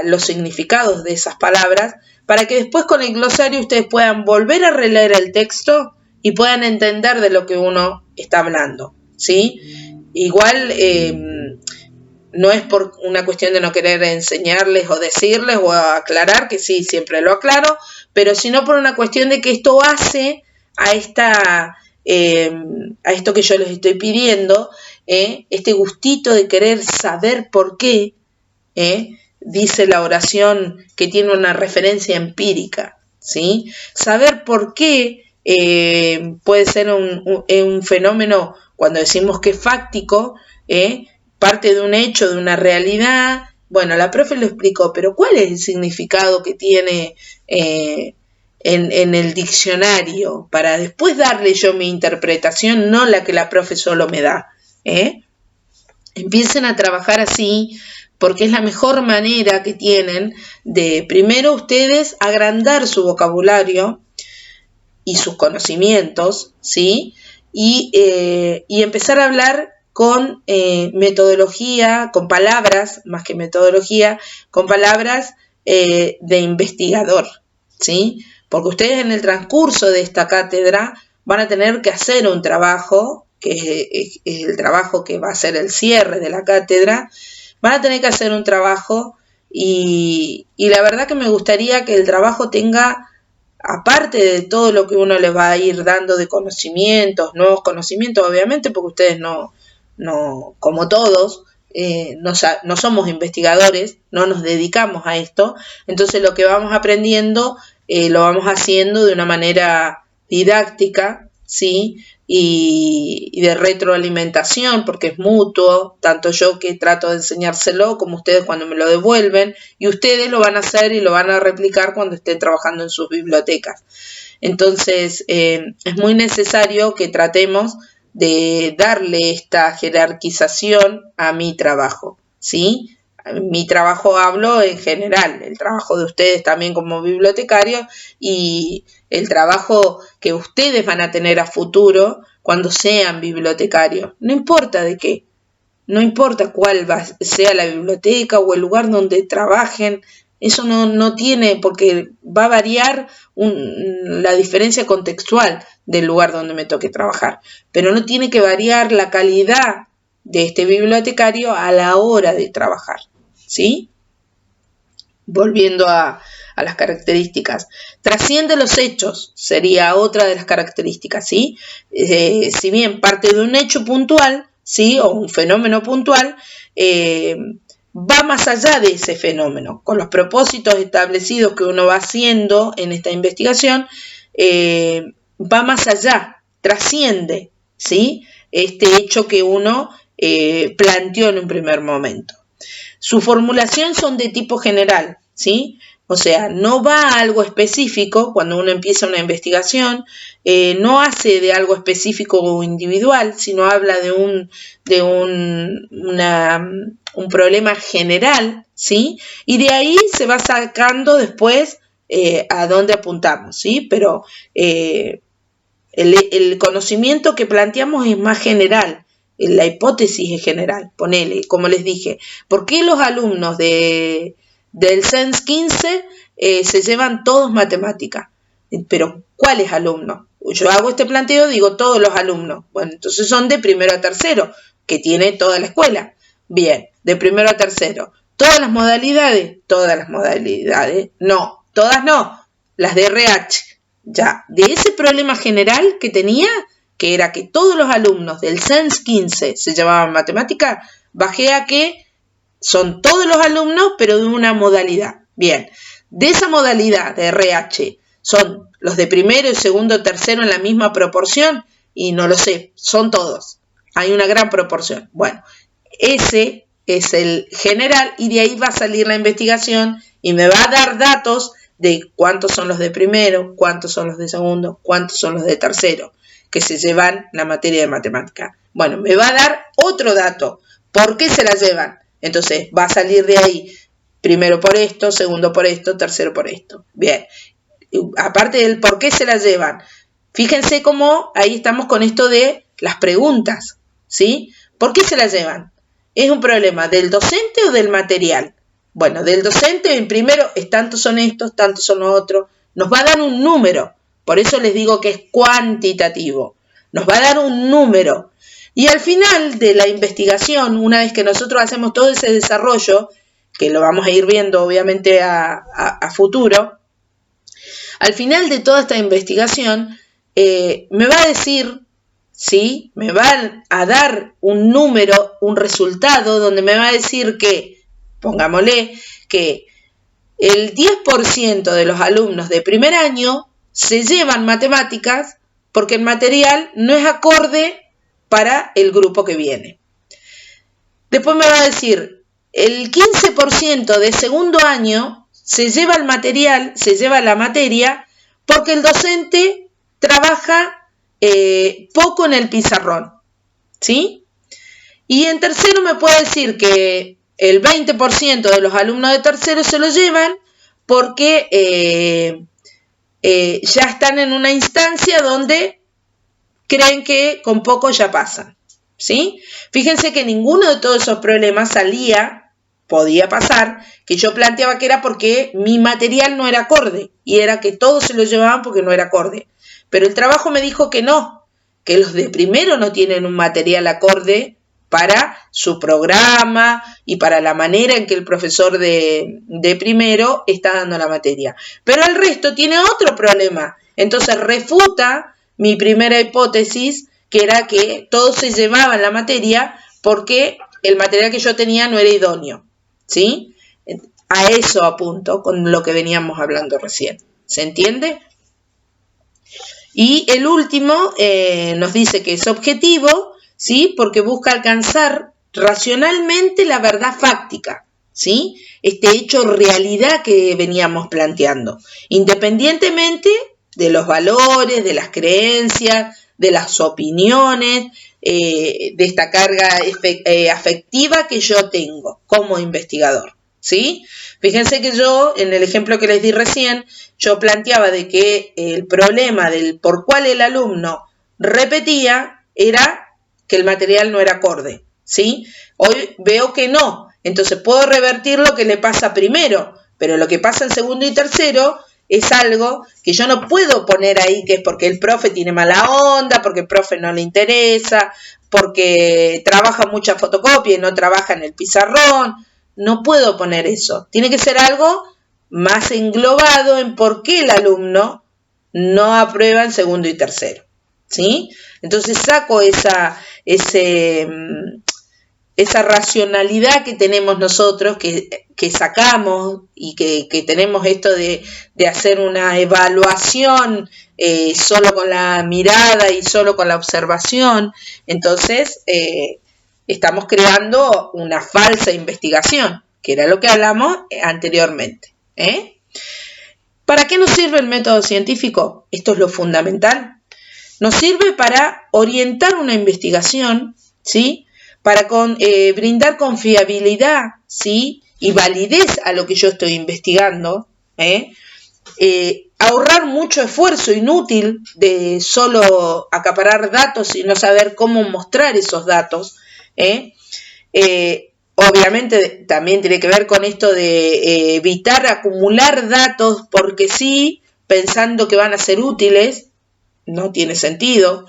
los significados de esas palabras, para que después con el glosario ustedes puedan volver a releer el texto y puedan entender de lo que uno está hablando, ¿sí? Igual no es por una cuestión de no querer enseñarles o decirles o aclarar, que sí, siempre lo aclaro, pero sino por una cuestión de que esto hace a esto que yo les estoy pidiendo, este gustito de querer saber por qué, dice la oración que tiene una referencia empírica, ¿sí? Saber por qué puede ser un fenómeno, cuando decimos que es fáctico, parte de un hecho, de una realidad. Bueno, la profe lo explicó, pero ¿cuál es el significado que tiene en el diccionario para después darle yo mi interpretación, no la que la profe solo me da? Empiecen a trabajar así, porque es la mejor manera que tienen de, primero, ustedes agrandar su vocabulario, y sus conocimientos, ¿sí? Y empezar a hablar con metodología, con palabras, más que metodología, con palabras de investigador, ¿sí? Porque ustedes en el transcurso de esta cátedra van a tener que hacer un trabajo, que es el trabajo que va a ser el cierre de la cátedra, van a tener que hacer un trabajo y la verdad que me gustaría que el trabajo tenga, aparte de todo lo que uno les va a ir dando de conocimientos, nuevos conocimientos, obviamente, porque ustedes no como todos, no somos investigadores, no nos dedicamos a esto, entonces lo que vamos aprendiendo lo vamos haciendo de una manera didáctica, ¿sí? Y de retroalimentación, porque es mutuo, tanto yo que trato de enseñárselo como ustedes cuando me lo devuelven, y ustedes lo van a hacer y lo van a replicar cuando estén trabajando en sus bibliotecas. Entonces, es muy necesario que tratemos de darle esta jerarquización a mi trabajo, ¿sí? Mi trabajo hablo en general, el trabajo de ustedes también como bibliotecarios y el trabajo que ustedes van a tener a futuro cuando sean bibliotecarios, no importa de qué, no importa cuál sea la biblioteca o el lugar donde trabajen, eso no tiene, porque va a variar la diferencia contextual del lugar donde me toque trabajar, pero no tiene que variar la calidad de este bibliotecario a la hora de trabajar, ¿sí? Volviendo a las características. Trasciende los hechos, sería otra de las características, ¿sí? Si bien parte de un hecho puntual, ¿sí? O un fenómeno puntual, va más allá de ese fenómeno, con los propósitos establecidos que uno va haciendo en esta investigación, va más allá, trasciende, ¿sí? Este hecho que uno planteó en un primer momento. Su formulación son de tipo general, ¿sí? O sea, no va a algo específico cuando uno empieza una investigación, no hace de algo específico o individual, sino habla de un problema general, ¿sí? Y de ahí se va sacando después a dónde apuntamos, ¿sí? Pero el conocimiento que planteamos es más general, la hipótesis es general, ponele, como les dije, ¿por qué los alumnos del CENS 15 se llevan todos matemática? Pero, ¿cuáles alumnos? Yo hago este planteo, digo todos los alumnos. Bueno, entonces son de primero a tercero, que tiene toda la escuela. Bien, de primero a tercero. ¿Todas las modalidades? Todas las modalidades. No, todas no. Las de RH. Ya, de ese problema general que tenía, que era que todos los alumnos del CENS 15 se llevaban matemática, bajé a que son todos los alumnos, pero de una modalidad. Bien, de esa modalidad de RH, ¿son los de primero y segundo, tercero en la misma proporción? Y no lo sé, son todos. Hay una gran proporción. Bueno, ese es el general y de ahí va a salir la investigación y me va a dar datos de cuántos son los de primero, cuántos son los de segundo, cuántos son los de tercero, que se llevan la materia de matemática. Bueno, me va a dar otro dato. ¿Por qué se la llevan? Entonces va a salir de ahí, primero por esto, segundo por esto, tercero por esto. Bien, aparte del por qué se la llevan, fíjense cómo ahí estamos con esto de las preguntas, ¿sí? ¿Por qué se la llevan? ¿Es un problema del docente o del material? Bueno, del docente, el primero es tantos son estos, tantos son los otros. Nos va a dar un número, por eso les digo que es cuantitativo. Nos va a dar un número. Y al final de la investigación, una vez que nosotros hacemos todo ese desarrollo, que lo vamos a ir viendo obviamente a futuro, al final de toda esta investigación, me va a decir, ¿sí? Me va a dar un número, un resultado, donde me va a decir que, pongámosle, que el 10% de los alumnos de primer año se llevan matemáticas porque el material no es acorde para el grupo que viene. Después me va a decir, el 15% de segundo año se lleva el material, se lleva la materia, porque el docente trabaja poco en el pizarrón, ¿sí? Y en tercero me puede decir que el 20% de los alumnos de tercero se lo llevan porque ya están en una instancia donde creen que con poco ya pasan, ¿sí? Fíjense que ninguno de todos esos problemas podía pasar, que yo planteaba que era porque mi material no era acorde, y era que todos se lo llevaban porque no era acorde. Pero el trabajo me dijo que no, que los de primero no tienen un material acorde para su programa y para la manera en que el profesor de primero está dando la materia. Pero el resto tiene otro problema. Entonces refuta mi primera hipótesis, que era que todos se llevaban la materia porque el material que yo tenía no era idóneo, ¿sí? A eso apunto con lo que veníamos hablando recién. ¿Se entiende? Y el último nos dice que es objetivo, ¿sí? Porque busca alcanzar racionalmente la verdad fáctica, ¿sí? Este hecho realidad que veníamos planteando, independientemente de los valores, de las creencias, de las opiniones, de esta carga afectiva que yo tengo como investigador, ¿sí? Fíjense que yo, en el ejemplo que les di recién, yo planteaba de que el problema del por cuál el alumno repetía era que el material no era acorde, ¿sí? Hoy veo que no, entonces puedo revertir lo que le pasa primero, pero lo que pasa en segundo y tercero es algo que yo no puedo poner ahí que es porque el profe tiene mala onda, porque el profe no le interesa, porque trabaja mucha fotocopia y no trabaja en el pizarrón. No puedo poner eso. Tiene que ser algo más englobado en por qué el alumno no aprueba en segundo y tercero, ¿sí? Entonces saco esa racionalidad que tenemos nosotros, que sacamos y que tenemos esto de hacer una evaluación solo con la mirada y solo con la observación. Entonces estamos creando una falsa investigación, que era lo que hablamos anteriormente. ¿Para qué nos sirve el método científico? Esto es lo fundamental. Nos sirve para orientar una investigación, ¿sí? Para brindar confiabilidad, ¿sí? Y validez a lo que yo estoy investigando, ahorrar mucho esfuerzo inútil de solo acaparar datos y no saber cómo mostrar esos datos, obviamente también tiene que ver con esto de evitar acumular datos porque sí, pensando que van a ser útiles, no tiene sentido,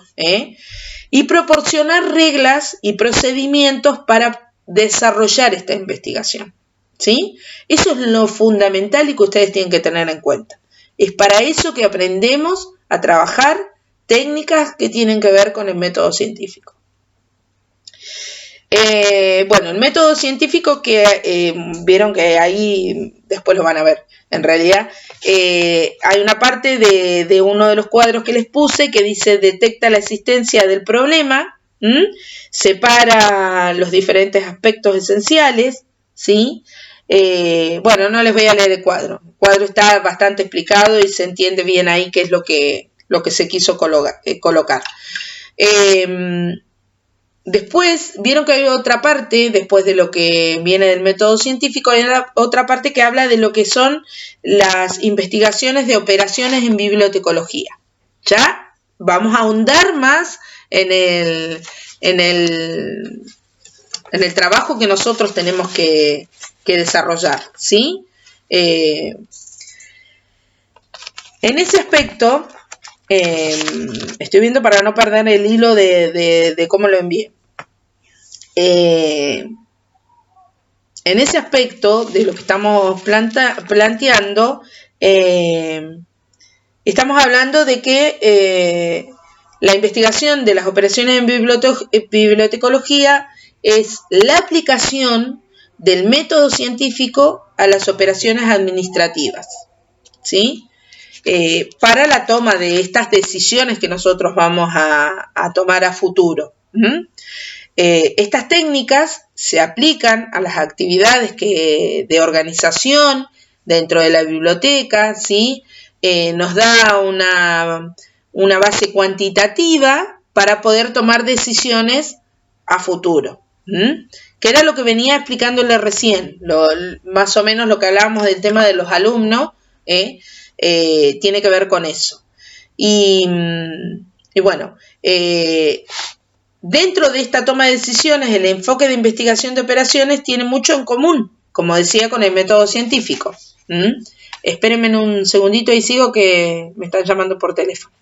y proporcionar reglas y procedimientos para desarrollar esta investigación, ¿sí? Eso es lo fundamental y que ustedes tienen que tener en cuenta. Es para eso que aprendemos a trabajar técnicas que tienen que ver con el método científico. Bueno, el método científico que vieron que ahí, después lo van a ver, en realidad, hay una parte de uno de los cuadros que les puse que dice detecta la existencia del problema, separa los diferentes aspectos esenciales, ¿sí? Bueno, no les voy a leer el cuadro está bastante explicado y se entiende bien ahí qué es lo que se quiso colocar. Después, vieron que hay otra parte, después de lo que viene del método científico, hay otra parte que habla de lo que son las investigaciones de operaciones en bibliotecología. ¿Ya? Vamos a ahondar más en el trabajo que nosotros tenemos que desarrollar, ¿sí? En ese aspecto, estoy viendo para no perder el hilo de cómo lo envié. En ese aspecto de lo que estamos planteando, estamos hablando de que la investigación de las operaciones en bibliotecología es la aplicación del método científico a las operaciones administrativas, ¿sí? Para la toma de estas decisiones que nosotros vamos a tomar a futuro. Estas técnicas se aplican a las actividades de organización dentro de la biblioteca, ¿sí? Nos da una base cuantitativa para poder tomar decisiones a futuro, que era lo que venía explicándole recién, más o menos lo que hablábamos del tema de los alumnos, tiene que ver con eso. Y bueno, dentro de esta toma de decisiones, el enfoque de investigación de operaciones tiene mucho en común, como decía, con el método científico. Espérenme un segundito y sigo, que me están llamando por teléfono.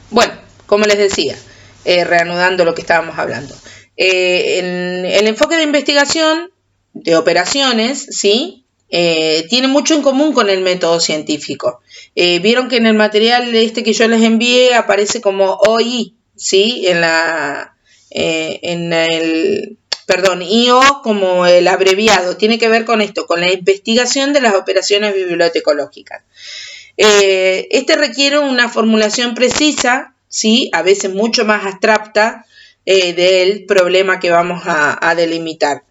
Bueno, como les decía, reanudando lo que estábamos hablando. El enfoque de investigación de operaciones, ¿sí? Tiene mucho en común con el método científico. Vieron que en el material que yo les envié aparece como OI, ¿sí? IO como el abreviado. Tiene que ver con esto, con la investigación de las operaciones bibliotecológicas. Requiere una formulación precisa, ¿sí? A veces mucho más abstracta del problema que vamos a delimitar.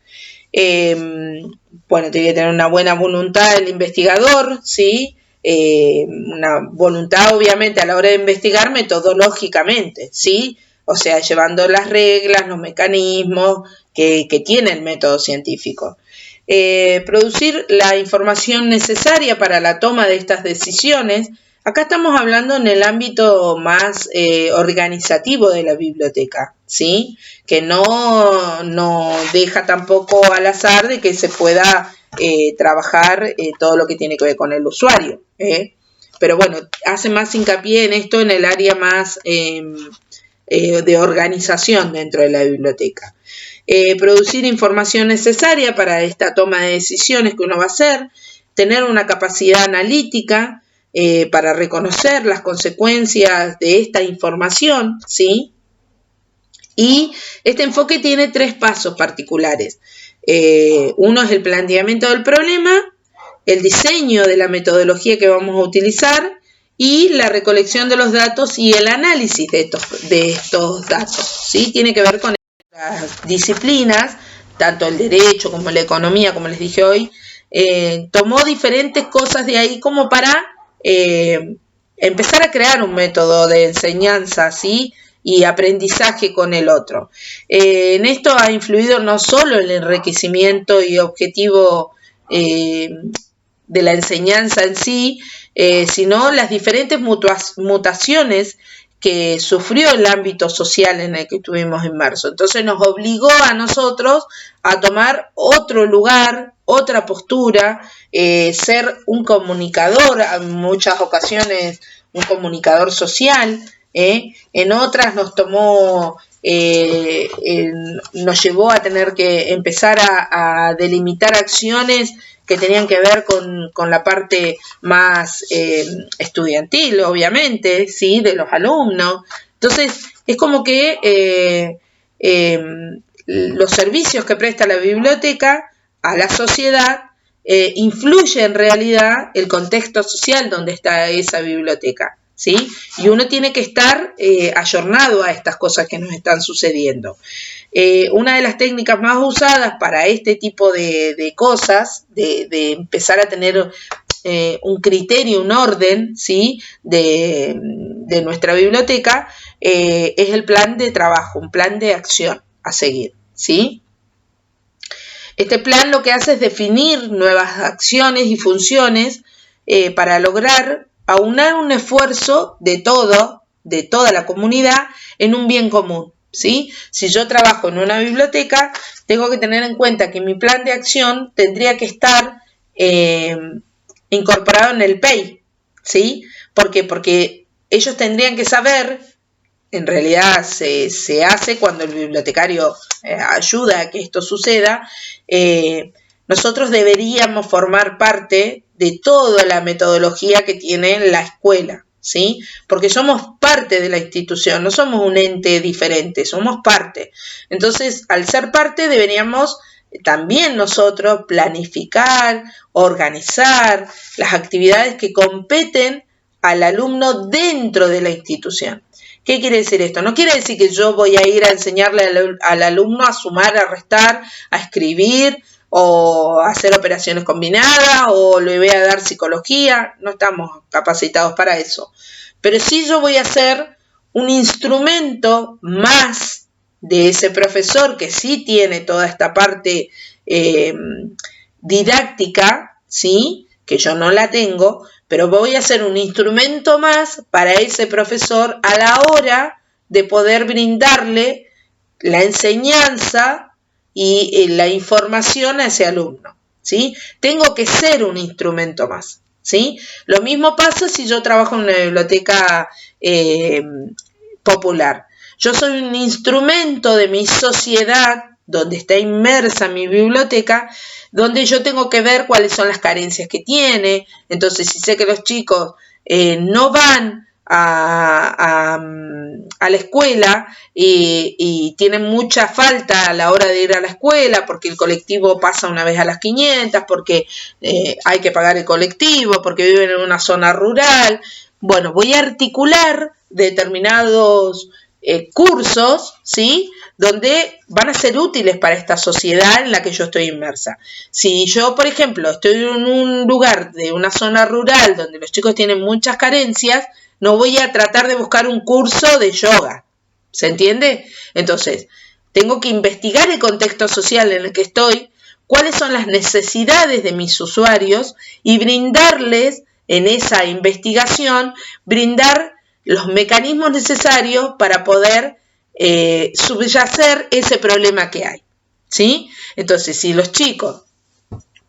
Bueno, tiene que tener una buena voluntad del investigador, ¿sí? Una voluntad, obviamente, a la hora de investigar metodológicamente, ¿sí? O sea, llevando las reglas, los mecanismos que tiene el método científico. Producir la información necesaria para la toma de estas decisiones. Acá estamos hablando en el ámbito más organizativo de la biblioteca, ¿sí? Que no deja tampoco al azar de que se pueda trabajar todo lo que tiene que ver con el usuario. Pero bueno, hace más hincapié en esto en el área más de organización dentro de la biblioteca. Producir información necesaria para esta toma de decisiones que uno va a hacer, tener una capacidad analítica para reconocer las consecuencias de esta información, ¿sí? Y este enfoque tiene 3 pasos particulares. Uno es el planteamiento del problema, el diseño de la metodología que vamos a utilizar y la recolección de los datos y el análisis de estos datos, ¿sí? Tiene que ver con las disciplinas, tanto el derecho como la economía, como les dije hoy, tomó diferentes cosas de ahí como para empezar a crear un método de enseñanza, ¿sí? Y aprendizaje con el otro. En esto ha influido no solo el enriquecimiento y objetivo de la enseñanza en sí, sino las diferentes mutaciones que sufrió el ámbito social en el que estuvimos inmersos. Entonces nos obligó a nosotros a tomar otro lugar, otra postura, ser un comunicador, en muchas ocasiones un comunicador social, en otras nos tomó, nos llevó a tener que empezar a delimitar acciones que tenían que ver con la parte más estudiantil, obviamente, ¿sí? De los alumnos. Entonces, es como que los servicios que presta la biblioteca a la sociedad influye en realidad el contexto social donde está esa biblioteca, ¿sí? Y uno tiene que estar ayornado a estas cosas que nos están sucediendo. Una de las técnicas más usadas para este tipo de cosas, de empezar a tener un criterio, un orden, ¿sí? de nuestra biblioteca, es el plan de trabajo, un plan de acción a seguir, ¿sí? Este plan lo que hace es definir nuevas acciones y funciones para lograr aunar un esfuerzo de toda la comunidad en un bien común, ¿sí? Si yo trabajo en una biblioteca, tengo que tener en cuenta que mi plan de acción tendría que estar incorporado en el PEI, ¿sí? ¿Por qué? Porque ellos tendrían que saber, en realidad se hace cuando el bibliotecario ayuda a que esto suceda, nosotros deberíamos formar parte de toda la metodología que tiene la escuela, ¿sí? Porque somos parte de la institución, no somos un ente diferente, somos parte. Entonces, al ser parte, deberíamos también nosotros planificar, organizar las actividades que competen al alumno dentro de la institución. ¿Qué quiere decir esto? No quiere decir que yo voy a ir a enseñarle al alumno a sumar, a restar, a escribir o a hacer operaciones combinadas o le voy a dar psicología. No estamos capacitados para eso. Pero sí yo voy a ser un instrumento más de ese profesor que sí tiene toda esta parte didáctica, ¿sí? que yo no la tengo, pero voy a ser un instrumento más para ese profesor a la hora de poder brindarle la enseñanza y la información a ese alumno, ¿sí? Tengo que ser un instrumento más, ¿sí? Lo mismo pasa si yo trabajo en una biblioteca popular. Yo soy un instrumento de mi sociedad, donde está inmersa mi biblioteca, donde yo tengo que ver cuáles son las carencias que tiene. Entonces, si sé que los chicos no van a la escuela y tienen mucha falta a la hora de ir a la escuela, porque el colectivo pasa una vez a las 500, porque hay que pagar el colectivo, porque viven en una zona rural. Bueno, voy a articular determinados cursos, ¿sí?, donde van a ser útiles para esta sociedad en la que yo estoy inmersa. Si yo, por ejemplo, estoy en un lugar de una zona rural donde los chicos tienen muchas carencias, no voy a tratar de buscar un curso de yoga, ¿se entiende? Entonces, tengo que investigar el contexto social en el que estoy, cuáles son las necesidades de mis usuarios y brindarles, en esa investigación, brindar los mecanismos necesarios para poder subyacer ese problema que hay, ¿sí? Entonces, si los chicos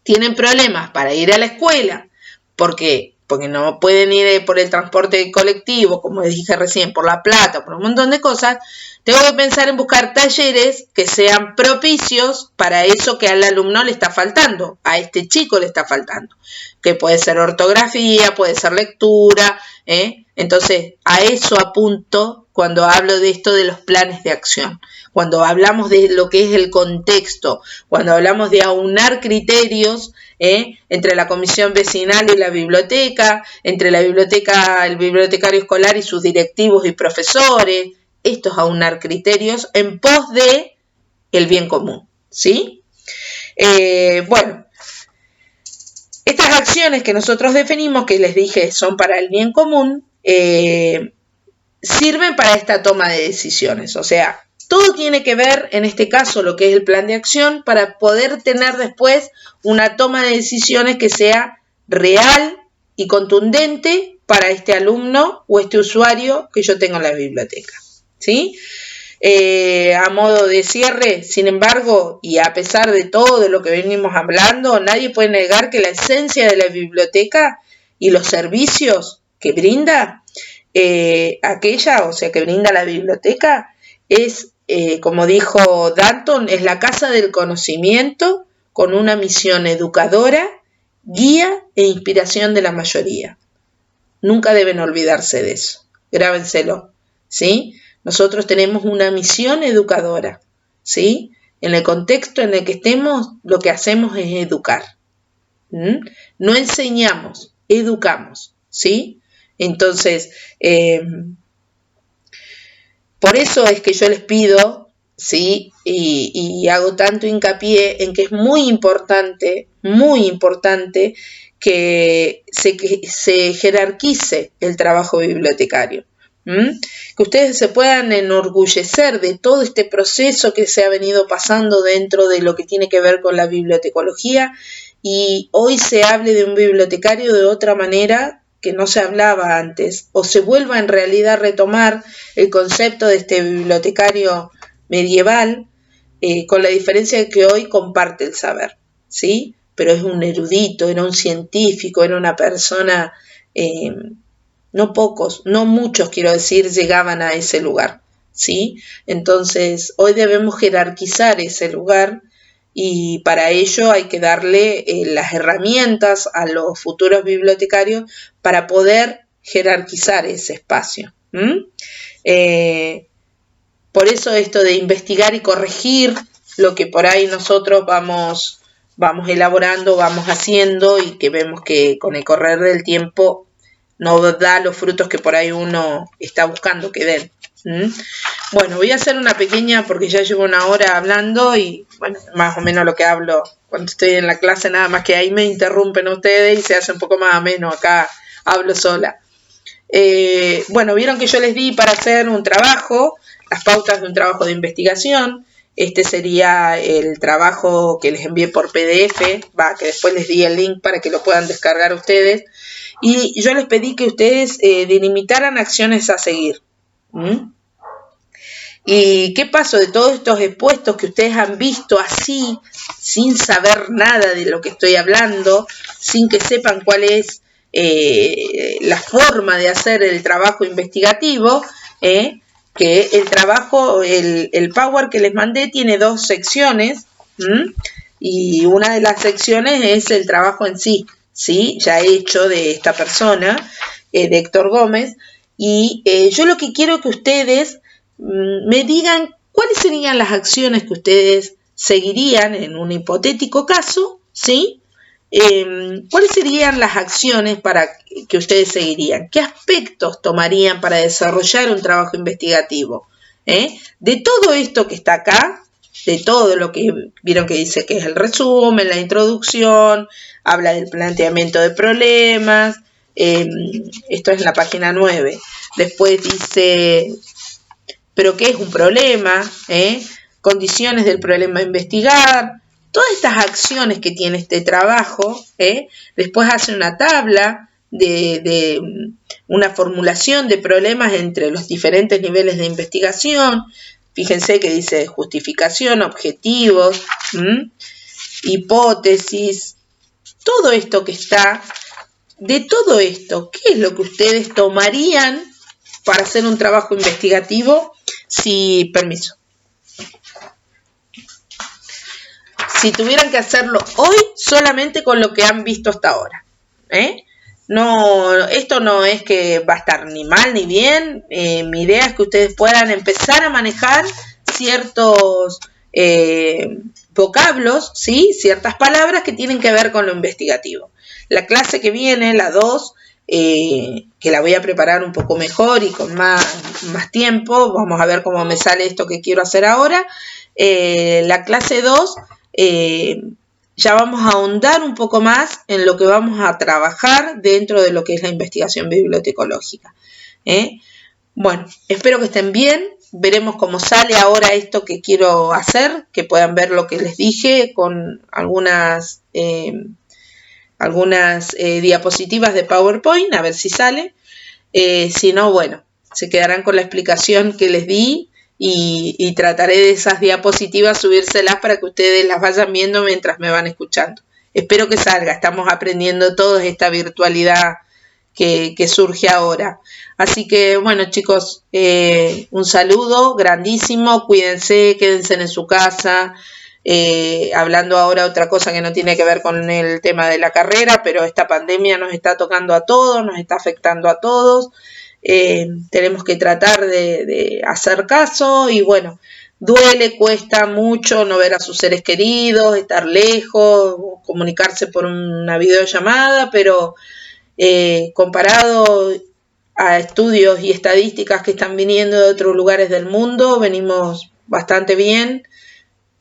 tienen problemas para ir a la escuela porque no pueden ir por el transporte colectivo, como les dije recién, por la plata, por un montón de cosas, tengo que pensar en buscar talleres que sean propicios para eso que al alumno le está faltando, a este chico le está faltando, que puede ser ortografía, puede ser lectura, Entonces, a eso apunto cuando hablo de esto de los planes de acción, cuando hablamos de lo que es el contexto, cuando hablamos de aunar criterios entre la comisión vecinal y la biblioteca, entre la biblioteca, el bibliotecario escolar y sus directivos y profesores. Esto es aunar criterios en pos de el bien común, ¿sí? Bueno, estas acciones que nosotros definimos, que les dije son para el bien común, sirven para esta toma de decisiones. O sea, todo tiene que ver, en este caso, lo que es el plan de acción, para poder tener después una toma de decisiones que sea real y contundente para este alumno o este usuario que yo tengo en la biblioteca, ¿sí? A modo de cierre, sin embargo, y a pesar de todo de lo que venimos hablando, nadie puede negar que la esencia de la biblioteca y los servicios que brinda que brinda la biblioteca es, como dijo Danton, es la casa del conocimiento con una misión educadora, guía e inspiración de la mayoría. Nunca deben olvidarse de eso, grábenselo, ¿sí? Nosotros tenemos una misión educadora, ¿sí? En el contexto en el que estemos, lo que hacemos es educar. No enseñamos, educamos, ¿sí? Entonces, por eso es que yo les pido, ¿sí? Y hago tanto hincapié en que es muy importante que se jerarquice el trabajo bibliotecario. Que ustedes se puedan enorgullecer de todo este proceso que se ha venido pasando dentro de lo que tiene que ver con la bibliotecología y hoy se hable de un bibliotecario de otra manera que no se hablaba antes, o se vuelva en realidad a retomar el concepto de este bibliotecario medieval, con la diferencia de que hoy comparte el saber, ¿sí? Pero es un erudito, era un científico, era una persona, no pocos, no muchos, quiero decir, llegaban a ese lugar, ¿sí? Entonces, hoy debemos jerarquizar ese lugar y para ello hay que darle las herramientas a los futuros bibliotecarios para poder jerarquizar ese espacio. Por eso esto de investigar y corregir lo que por ahí nosotros vamos elaborando, vamos haciendo y que vemos que con el correr del tiempo no da los frutos que por ahí uno está buscando que den. Bueno, voy a hacer una pequeña, porque ya llevo una hora hablando y bueno, más o menos lo que hablo cuando estoy en la clase, nada más que ahí me interrumpen ustedes y se hace un poco más ameno, acá hablo sola. Bueno, vieron que yo les di para hacer un trabajo, las pautas de un trabajo de investigación, Este sería el trabajo que les envié por PDF, que después les di el link para que lo puedan descargar ustedes. Y yo les pedí que ustedes delimitaran acciones a seguir. ¿Y qué pasó de todos estos expuestos que ustedes han visto así, sin saber nada de lo que estoy hablando, sin que sepan cuál es la forma de hacer el trabajo investigativo? Que el trabajo, el Power que les mandé tiene 2 secciones, y una de las secciones es el trabajo en sí, ¿sí? Ya hecho de esta persona, de Héctor Gómez, y yo lo que quiero que ustedes me digan cuáles serían las acciones que ustedes seguirían en un hipotético caso, ¿sí? ¿Cuáles serían las acciones para que ustedes seguirían? ¿Qué aspectos tomarían para desarrollar un trabajo investigativo? De todo esto que está acá, de todo lo que vieron que dice que es el resumen, la introducción, habla del planteamiento de problemas, esto es la página 9. Después dice, ¿pero qué es un problema? Condiciones del problema a investigar. Todas estas acciones que tiene este trabajo, después hace una tabla de una formulación de problemas entre los diferentes niveles de investigación. Fíjense que dice justificación, objetivos, hipótesis, todo esto que está. De todo esto, ¿qué es lo que ustedes tomarían para hacer un trabajo investigativo? Permiso. Si tuvieran que hacerlo hoy solamente con lo que han visto hasta ahora. No, esto no es que va a estar ni mal ni bien. Mi idea es que ustedes puedan empezar a manejar ciertos vocablos, ¿sí? Ciertas palabras que tienen que ver con lo investigativo. La clase que viene, la 2, que la voy a preparar un poco mejor y con más tiempo, vamos a ver cómo me sale esto que quiero hacer ahora. La clase 2, ya vamos a ahondar un poco más en lo que vamos a trabajar dentro de lo que es la investigación bibliotecológica. Bueno, espero que estén bien. Veremos cómo sale ahora esto que quiero hacer, que puedan ver lo que les dije con algunas diapositivas de PowerPoint, a ver si sale. Si no, bueno, se quedarán con la explicación que les di y trataré de esas diapositivas subírselas para que ustedes las vayan viendo mientras me van escuchando. Espero que salga, estamos aprendiendo todos esta virtualidad que surge ahora. Así que, bueno, chicos, un saludo grandísimo, cuídense, quédense en su casa. Hablando ahora otra cosa que no tiene que ver con el tema de la carrera, pero esta pandemia nos está tocando a todos, nos está afectando a todos. Tenemos que tratar de hacer caso y bueno, duele, cuesta mucho no ver a sus seres queridos, estar lejos, comunicarse por una videollamada, pero comparado a estudios y estadísticas que están viniendo de otros lugares del mundo, venimos bastante bien.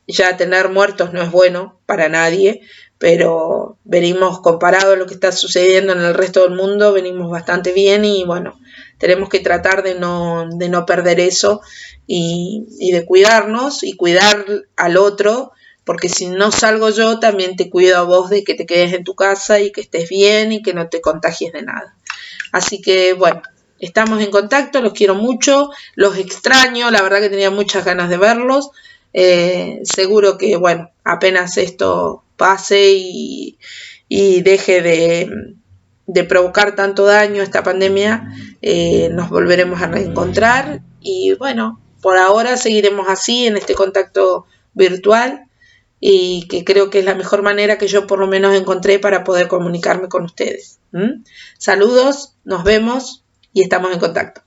Ya tener muertos no es bueno para nadie, pero venimos, comparado a lo que está sucediendo en el resto del mundo, venimos bastante bien y bueno, tenemos que tratar de no perder eso y de cuidarnos y cuidar al otro, porque si no salgo yo, también te cuido a vos de que te quedes en tu casa y que estés bien y que no te contagies de nada. Así que bueno, estamos en contacto, los quiero mucho, los extraño, la verdad que tenía muchas ganas de verlos. Seguro que, bueno, apenas esto pase y deje de provocar tanto daño esta pandemia, nos volveremos a reencontrar y, bueno, por ahora seguiremos así en este contacto virtual y que creo que es la mejor manera que yo por lo menos encontré para poder comunicarme con ustedes. Saludos, nos vemos y estamos en contacto.